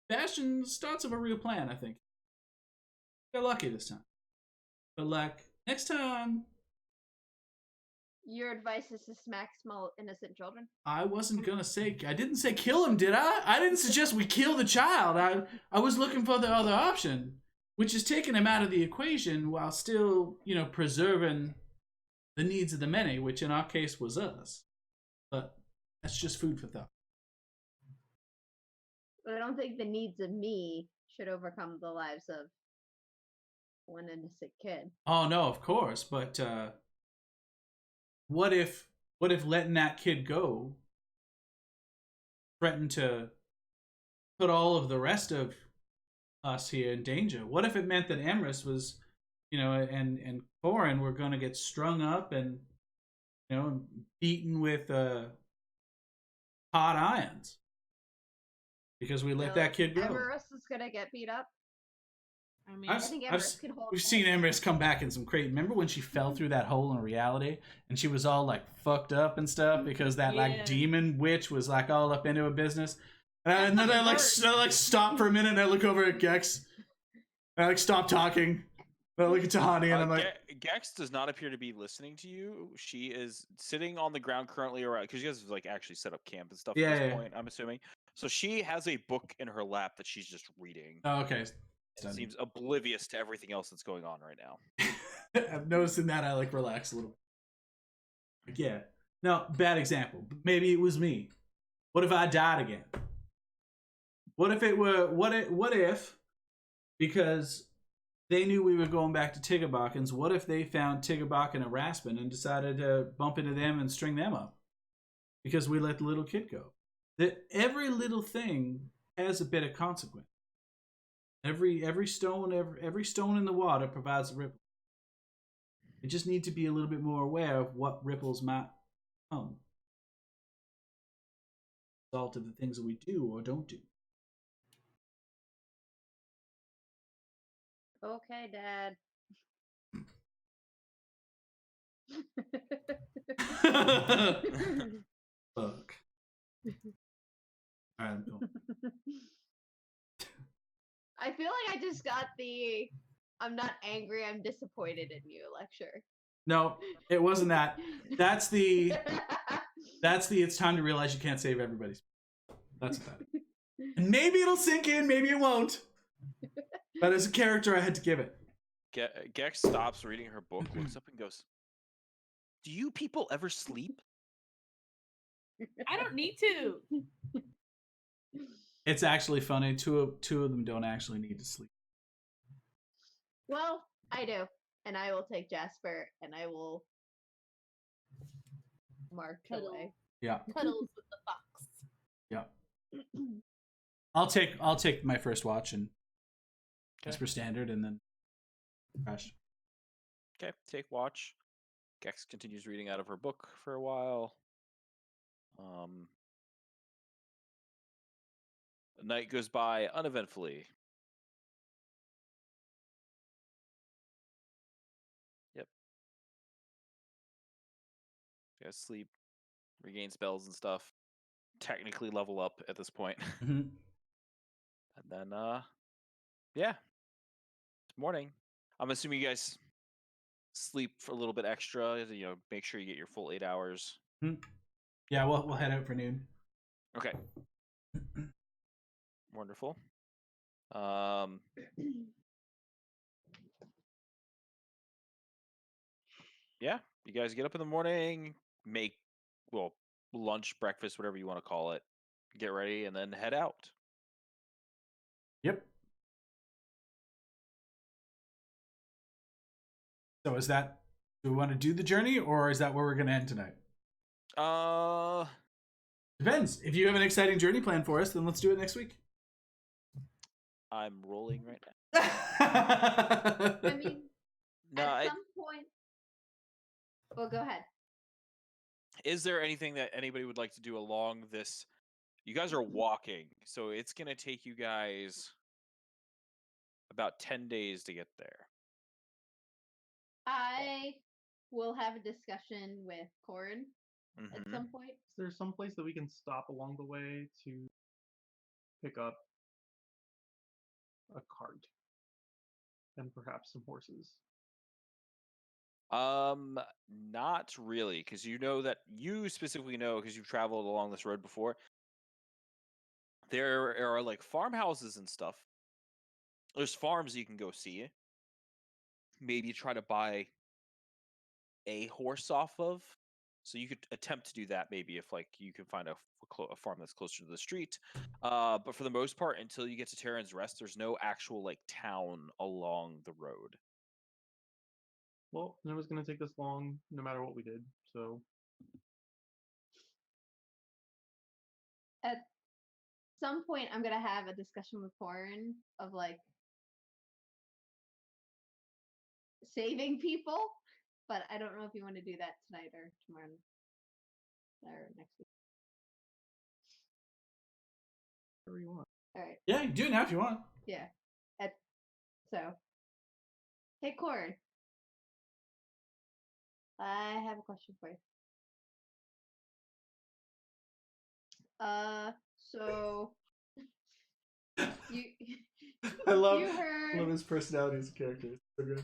Bastion's starts of a real plan, I think. Got lucky this time. But, like, next time... Your advice is to smack small innocent children? I wasn't gonna say... I didn't say kill him, did I? I didn't suggest we kill the child. I was looking for the other option, which is taking him out of the equation while still, you know, preserving the needs of the many, which in our case was us. But that's just food for thought. But I don't think the needs of me should overcome the lives of one innocent kid. Oh no, of course, but what if letting that kid go threatened to put all of the rest of us here in danger? What if it meant that Emrys was, you know, and Corin were going to get strung up and, you know, beaten with hot irons because we let that kid go? Emrys is going to get beat up. I mean, I think Emrys could hold. We've seen Emrys come back in some crazy. Remember when she fell through that hole in reality and she was all like fucked up and stuff because that like demon witch was like all up into her business. And then I like stop for a minute and I look over at Gex. And I like stop talking. And I look at Tahani and I'm like, Gex does not appear to be listening to you. She is sitting on the ground currently around because you guys have like actually set up camp and stuff at this point, I'm assuming. So she has a book in her lap that she's just reading. Oh, okay. Seems oblivious to everything else that's going on right now. I'm noticing that I like relax a little. Yeah. No, bad example. Maybe it was me. What if I died again? What if it were? What if? Because they knew we were going back to Tiggerbarkins. What if they found Tiggerbark and a Raspin and decided to bump into them and string them up? Because we let the little kid go. That every little thing has a bit of consequence. Every stone in the water provides a ripple. You just need to be a little bit more aware of what ripples might come. Result of the things that we do or don't do. Okay, Dad. Fuck. Alright, I'm going. I feel like I just got the I'm not angry, I'm disappointed in you lecture. No, it wasn't that. That's the it's time to realize you can't save everybody's. That's that. And maybe it'll sink in, maybe it won't. But as a character, I had to give it. Gex stops reading her book, looks up and goes, "Do you people ever sleep?" I don't need to. It's actually funny. Two of them don't actually need to sleep. Well, I do. And I will take Jasper and I will march Cuddle. away. Yeah, Cuddles with the fox. yeah. I'll take my first watch and as per standard, and then crash. Okay, take watch. Gex continues reading out of her book for a while. The night goes by uneventfully. Yep. You guys sleep, regain spells and stuff. Technically level up at this point. Mhm. And then yeah. It's morning. I'm assuming you guys sleep for a little bit extra, make sure you get your full 8 hours. Yeah, we'll head out for noon. Okay. Wonderful. Yeah, you guys get up in the morning, make lunch, breakfast, whatever you want to call it. Get ready and then head out. Yep. So is that, do we want to do the journey, or is that where we're going to end tonight? Depends. If you have an exciting journey plan for us, then let's do it next week. I'm rolling right now. I mean, No, at some point. Well, go ahead. Is there anything that anybody would like to do along this? You guys are walking, so it's going to take you guys about 10 days to get there. I will have a discussion with Corin at Mhm. some point. Is there some place that we can stop along the way to pick up a cart and perhaps some horses? Not really, because you specifically know because you've traveled along this road before. There are like farmhouses and stuff. There's farms you can go see. Maybe try to buy a horse off of. So you could attempt to do that maybe if like you can find a farm that's closer to the street. But for the most part, until you get to Terran's Rest, there's no actual like town along the road. Well, it was going to take this long no matter what we did, so At some point, I'm gonna have a discussion with Corin of like saving people, but I don't know if you want to do that tonight or tomorrow or next week. whatever you want. All right. Yeah, you can do it now if you want. Yeah. So, hey, Corin. I have a question for you. So you I love you heard his personality as a character. It's so good.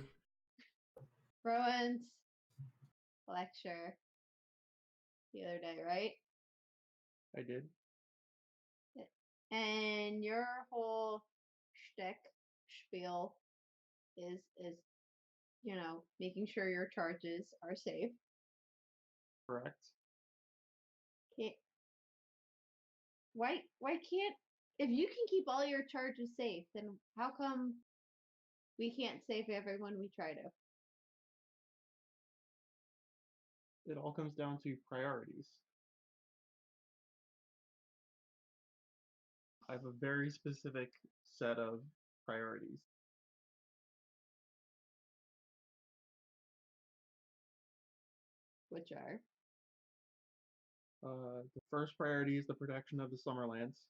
Rowan's lecture the other day, right? I did. And your whole spiel is making sure your charges are safe. Correct. Can't, why can't, if you can keep all your charges safe, then how come we can't save everyone we try to? It all comes down to priorities. I have a very specific set of priorities. Which are The first priority is the protection of the Summerlands.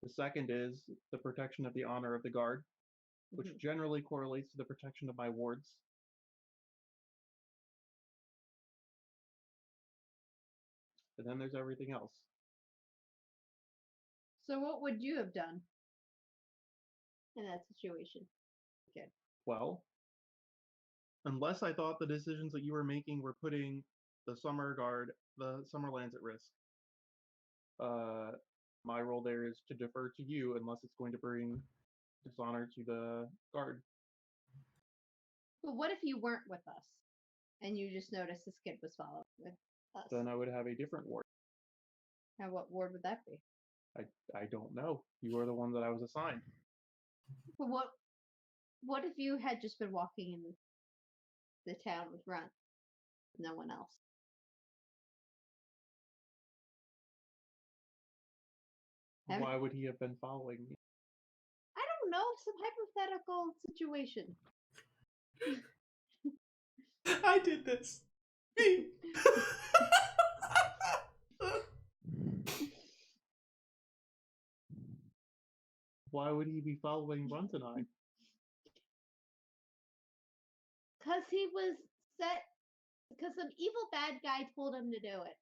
The second is the protection of the honor of the guard, which Mhm. generally correlates to the protection of my wards. And then there's everything else. So what would you have done in that situation? Okay. Well, unless I thought the decisions that you were making were putting the Summer Guard, the Summerlands at risk, my role there is to defer to you unless it's going to bring dishonor to the guard. But what if you weren't with us and you just noticed this kid was following with us? Then I would have a different ward. And what ward would that be? I don't know. You are the one that I was assigned. But what if you had just been walking in the town with Runt? No one else. Haven't- Why would he have been following me? I don't know, some hypothetical situation. I did this. Me. Why would he be following Runt and I? Because he was set. Because some evil bad guy told him to do it.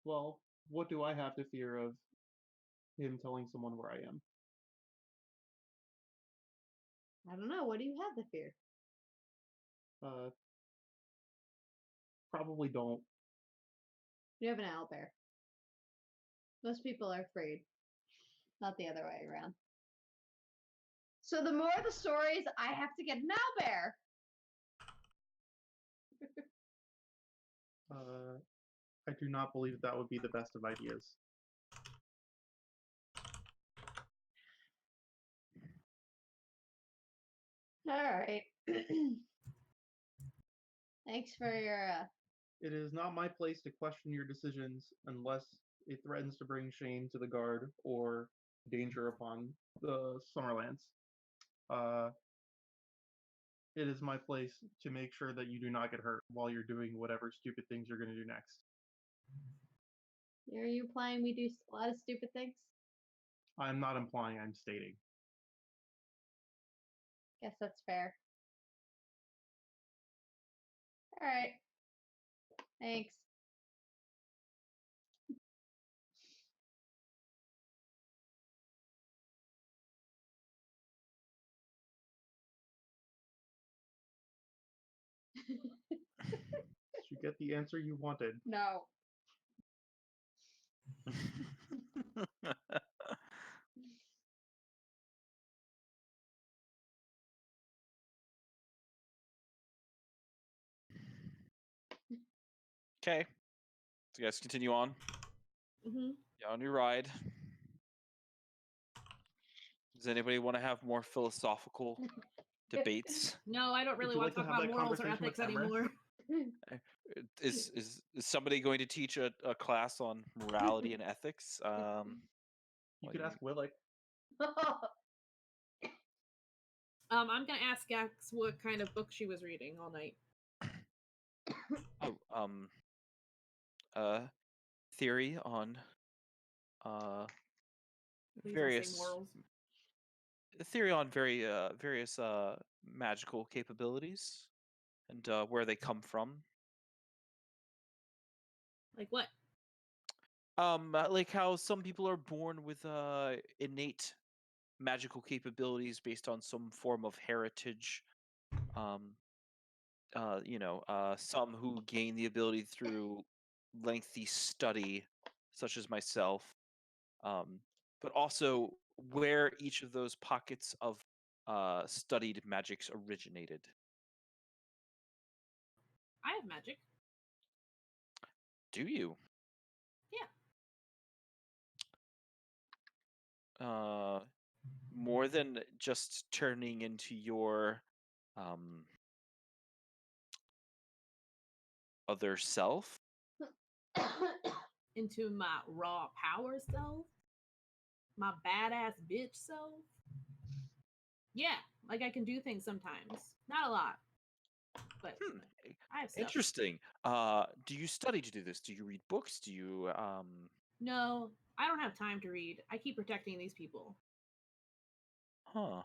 Well, what do I have to fear of him telling someone where I am? I don't know. What do you have to fear? Probably don't. You have an owlbear. Most people are afraid, not the other way around. So the more the stories, I have to get an owlbear. I do not believe that would be the best of ideas. All right. Thanks for your. It is not my place to question your decisions unless it threatens to bring shame to the guard or danger upon the Summerlands. It is my place to make sure that you do not get hurt while you're doing whatever stupid things you're going to do next. Are you implying we do a lot of stupid things? I'm not implying, I'm stating. Guess that's fair. All right. Thanks. Did you get the answer you wanted? No. Okay. So you guys continue on. Mm-hmm. Yeah, on your ride. Does anybody want to have more philosophical debates? No, I don't really you want like to to talk have about that morals or conversation with ethics Emrys? anymore. Is somebody going to teach a class on morality and ethics? You what could do you- ask Willick. I'm gonna ask Gax what kind of book she was reading all night. Theory on Please don't say various morals. theory on various magical capabilities and where they come from. Like what? Like how some people are born with innate magical capabilities based on some form of heritage. Some who gain the ability through lengthy study, such as myself. But also where each of those pockets of studied magics originated. I have magic. Do you? Yeah. More than just turning into your other self? Into my raw power self? My badass bitch self? Yeah, like I can do things sometimes. Not a lot. But I have stuff. Interesting. Do you study to do this? Do you read books? Do you No, I don't have time to read. I keep protecting these people. Huh.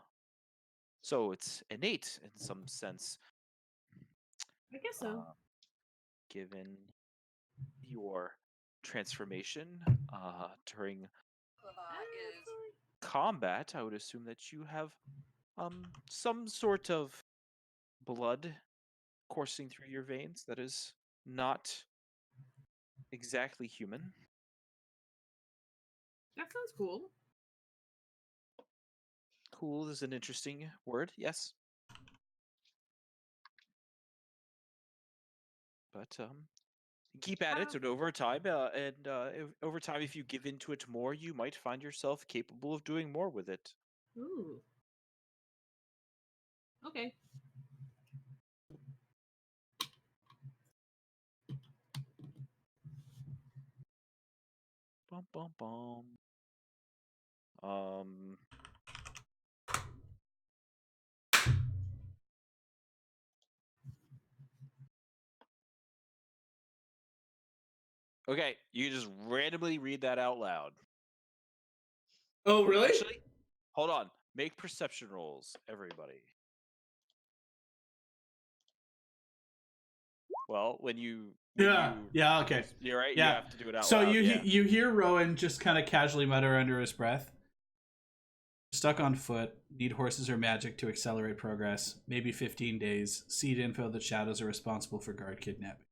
So it's innate in some sense. I guess so. Given your transformation during combat, I would assume that you have some sort of blood coursing through your veins that is not exactly human. That sounds cool. Cool is an interesting word, yes. But keep at it, and over time, over time, if you give into it more, you might find yourself capable of doing more with it. Ooh. Okay. Bum bum bum. Um. Okay, you just randomly read that out loud. Oh, really? Actually, hold on. Make perception rolls, everybody. Well, when you okay. you're right. Yeah. You have to do it out So loud. you hear Rowan just kind of casually mutter under his breath. Stuck on foot. Need horses or magic to accelerate progress. Maybe 15 days. Seed info that shadows are responsible for guard kidnapping.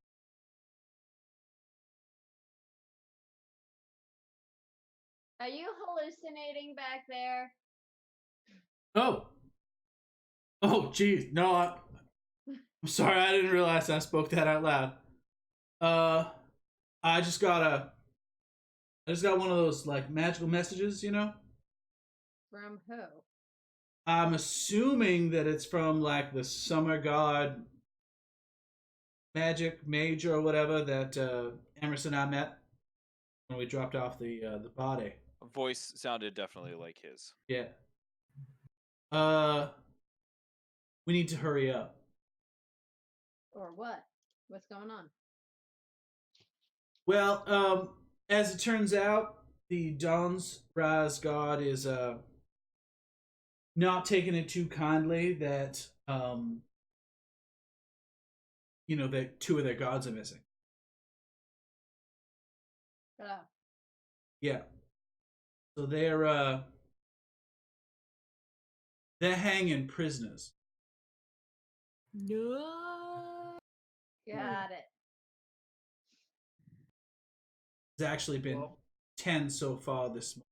Are you hallucinating back there? Oh. Oh, geez. No, I'm sorry. I didn't realize I spoke that out loud. I just got one of those like magical messages, you know? From who? I'm assuming that it's from like the summer god magic mage or whatever that Emerson and I met when we dropped off the body. Voice sounded definitely like his. Yeah. Uh, we need to hurry up. Or what? What's going on? Well, as it turns out, the Dawn's Rise god is not taking it too kindly that that two of their gods are missing. Yeah. So they're hanging prisoners. No. Got it. There's actually been Well, 10 so far this month.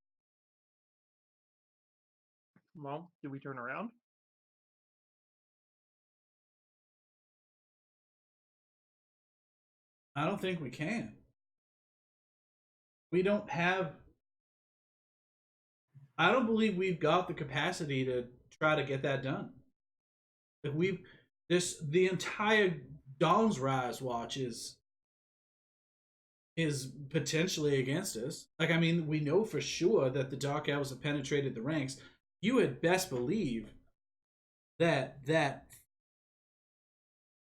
well, do we turn around? I don't think we can. We don't have. I don't believe we've got the capacity to try to get that done. If the entire Dawn's Rise watch is potentially against us. Like, I mean, we know for sure that the Dark Elves have penetrated the ranks. You had best believe that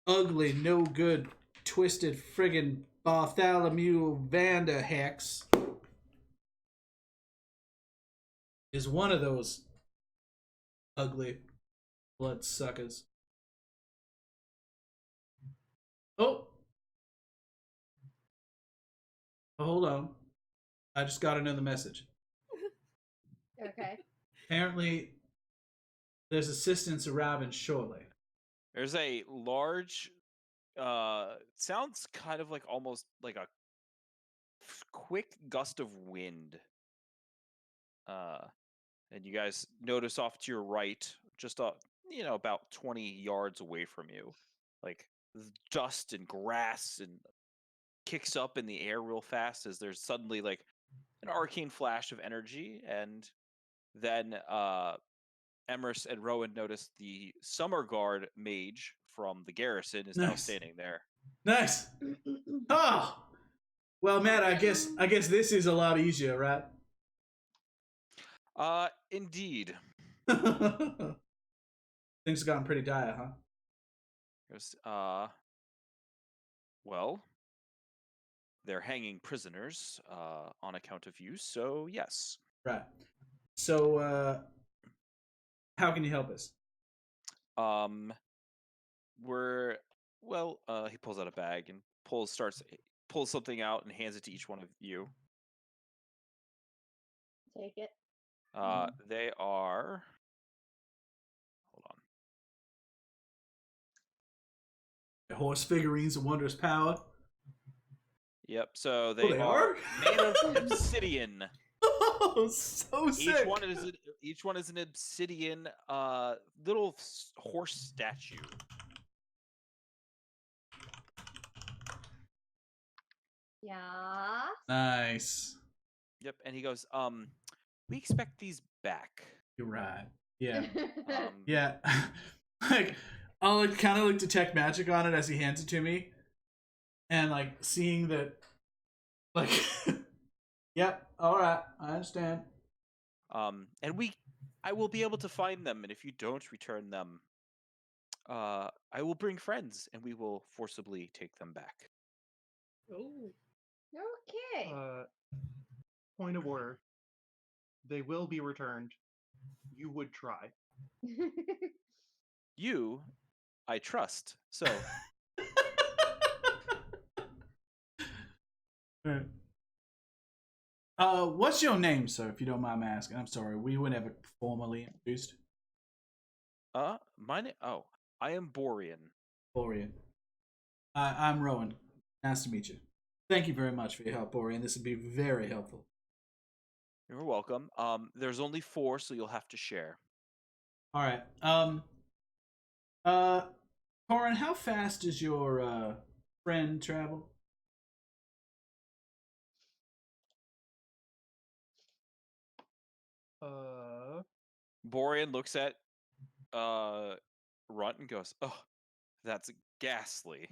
ugly, no good, twisted friggin' Bartholomew Vanderhex is one of those ugly bloodsuckers. Oh, hold on. I just got another message. Okay. Apparently, there's assistance arriving shortly. There's a large, sounds kind of like almost like a quick gust of wind. And you guys notice off to your right, just about 20 yards away from you, like dust and grass and kicks up in the air real fast as there's suddenly like an arcane flash of energy, and then Emrys and Rowan notice the Summer Guard mage from the garrison is now Nice. standing there. Nice. Oh, well, Matt. I guess this is a lot easier, right? Indeed. Things have gotten pretty dire, huh? There's, well, they're hanging prisoners on account of you, so yes. Right. So, how can you help us? He pulls out a bag and pulls something out and hands it to each one of you. Take it. They are. Hold on. Horse figurines of wondrous power. Yep. So they they are are? made of obsidian. Oh, so sick. Each one is an obsidian little horse statue. Yeah. Nice. Yep, and he goes, we expect these back. You're right. Yeah. Um, Yeah. Like, I'll like, kind of like detect magic on it as he hands it to me. And like seeing that, like, yep, all right, I understand. and I will be able to find them, and if you don't return them, I will bring friends, and we will forcibly take them back. Oh. Okay. Point of order. They will be returned. You would try. You, I trust. So, Alright. What's your name, sir, if you don't mind me asking? I'm sorry, we were never formally introduced. my name. Oh, I am Borean. Borean. I'm Rowan. Nice to meet you. Thank you very much for your help, Borean. This would be very helpful. You're welcome. There's only 4, so you'll have to share. All right. Corin, how fast does your friend travel? Borean looks at Runt and goes, "Oh, that's ghastly."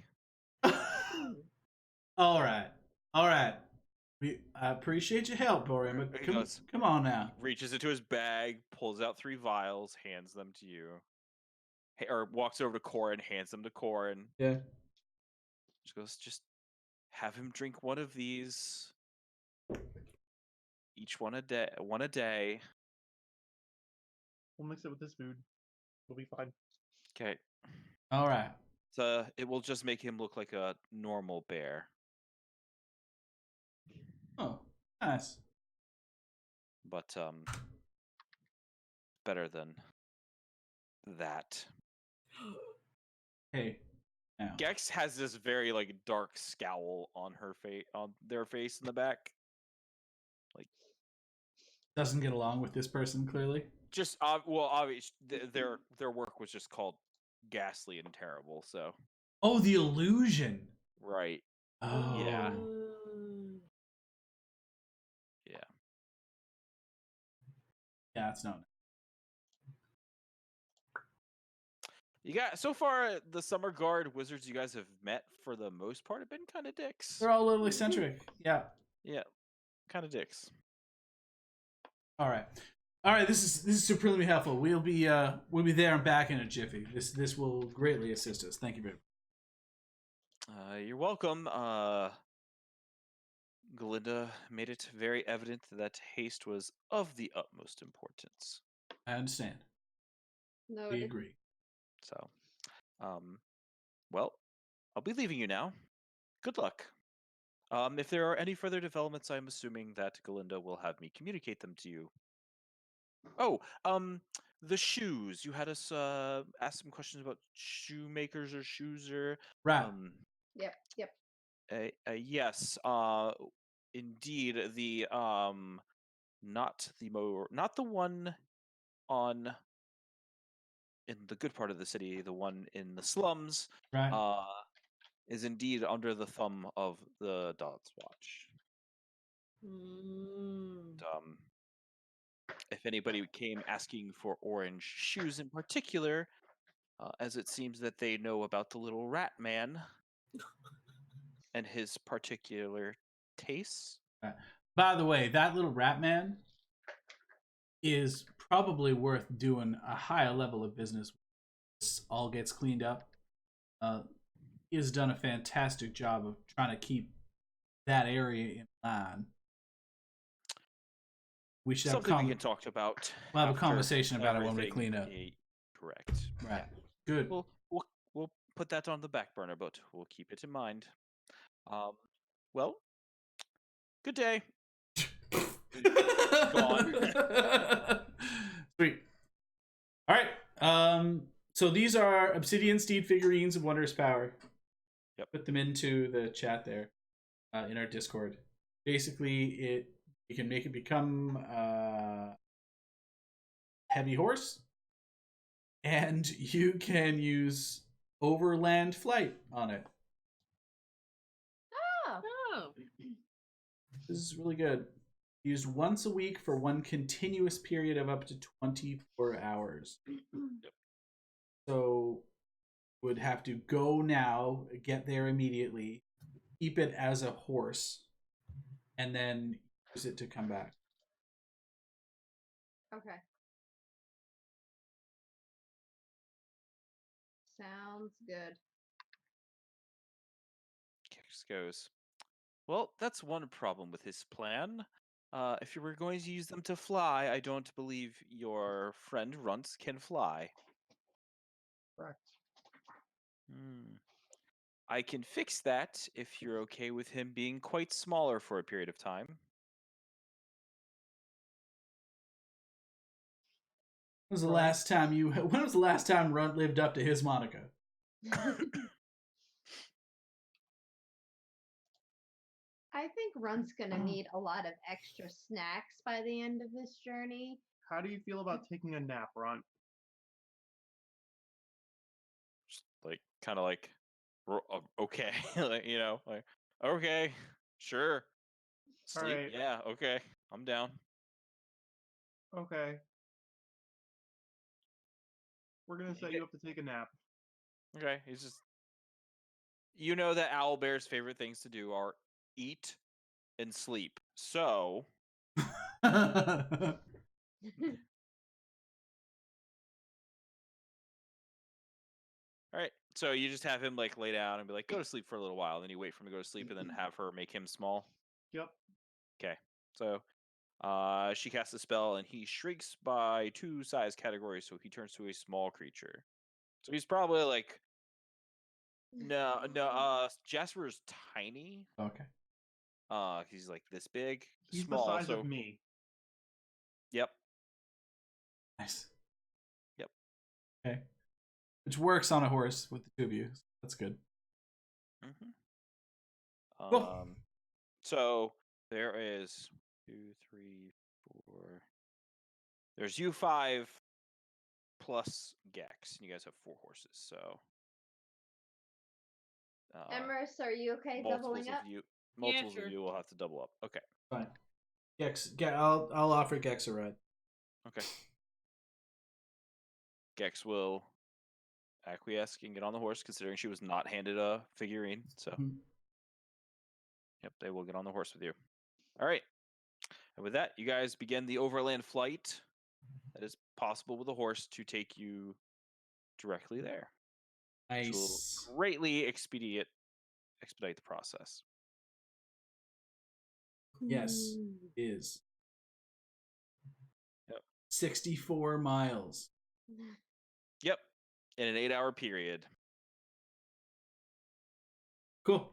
All right. All right. I appreciate your help, Borean, but He come, goes, come on now. reaches into his bag, pulls out 3 vials, hands them to you. Or walks over to Corin, hands them to Corin. Yeah. Just have him drink one of these. Each one a day. One a day. We'll mix it with this food. We'll be fine. Okay. All right. So it will just make him look like a normal bear. Oh, nice. But better than that. Hey, now. Gex has this very like dark scowl on her face, on their face in the back. Like, Doesn't get along with this person, clearly. just well, obvious their work was just called ghastly and terrible. So Oh, the illusion. right, Oh. Yeah. Mm. yeah. Yeah, it's not. You got so far the Summer Guard wizards you guys have met for the most part have been kind of dicks. They're all a little eccentric. Yeah. Yeah, kind of dicks. All right. All right. This is supremely helpful. We'll be there and back in a jiffy. This will greatly assist us. Thank you very much. You're welcome. Glinda made it very evident that haste was of the utmost importance. I understand. No. We agree. So, well, I'll be leaving you now. Good luck. If there are any further developments, I'm assuming that Galinda will have me communicate them to you. Oh, the shoes. You had us ask some questions about shoemakers or shoes or Right. Yep. Yep. yes. Indeed, the not the one on in the good part of the city, the one in the slums, Right. is indeed under the thumb of the Dod's Watch. Mm. If anybody came asking for orange shoes in particular, as it seems that they know about the little rat man and his particular tastes. Right. By the way, that little rat man is probably worth doing a higher level of business. This all gets cleaned up. He has done a fantastic job of trying to keep that area in line. We should Something we can talk about. We'll have a after conversation about it when we everything clean up. Correct. Right. Good. We'll put that on the back burner, but we'll keep it in mind. Well, good day. Gone. Sweet. All right. So these are Obsidian Steed figurines of wondrous power. Yep. Put them into the chat there, in our Discord. Basically, You can make it become heavy horse, and you can use overland flight on it. Oh. Oh. This is really good. Used once a week for one continuous period of up to 24 hours. So would have to go now, get there immediately, keep it as a horse, and then use it to come back. Okay. Sounds good. Kex goes, well, that's one problem with his plan. If you were going to use them to fly, I don't believe your friend Runts can fly. Correct. I can fix that if you're okay with him being quite smaller for a period of time. When was the last time when was the last time Runt lived up to his Monica? I think Run's gonna need a lot of extra snacks by the end of this journey. How do you feel about taking a nap, Ron? Just like kind of like okay, like, you know, like okay, sure. Sleep, Alright. yeah, okay. I'm down. Okay. We're gonna set you up to take a nap. Okay, he's just you know that owlbear's favorite things to do are eat and sleep. So all right. So you just have him like lay down and be like, go to sleep for a little while. Then you wait for him to go to sleep and then have her make him small. Yep. Okay. So she casts a spell and he shrinks by 2 size categories, so he turns to a small creature. So he's probably like no, Jasper's tiny. Okay. He's like this big. He's small, the size so of me. Yep. Nice. Yep. Okay. Which works on a horse with the two of you. So that's good. Mm-hmm. Cool. So there is 2, 3, 4. There's you 5 plus Gex, and you guys have 4 horses. So Emrys, are you okay doubling up? multiples sure. of you will have to double up. Okay. Fine. I'll offer Gex a ride. Okay. Gex will acquiesce and get on the horse, considering she was not handed a figurine. So, yep, they will get on the horse with you. All right. And with that, you guys begin the overland flight that is possible with a horse to take you directly there. Which will Nice. greatly expedite the process. Yes, it is. Yep. 64 miles. Yep. In an 8-hour period. Cool.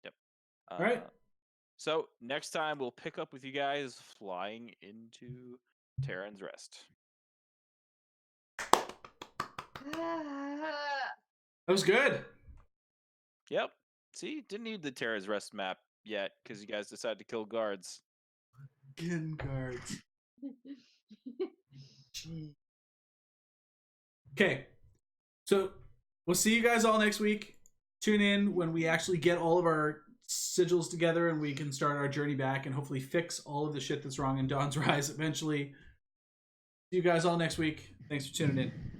Yep. All right. So next time we'll pick up with you guys flying into Terran's Rest. That was good. Yep. See, didn't need the Terra's Rest map yet because you guys decided to kill guards. Skin guards. Okay. So we'll see you guys all next week. Tune in when we actually get all of our sigils together and we can start our journey back and hopefully fix all of the shit that's wrong in Dawn's Rise eventually. See you guys all next week. Thanks for tuning in.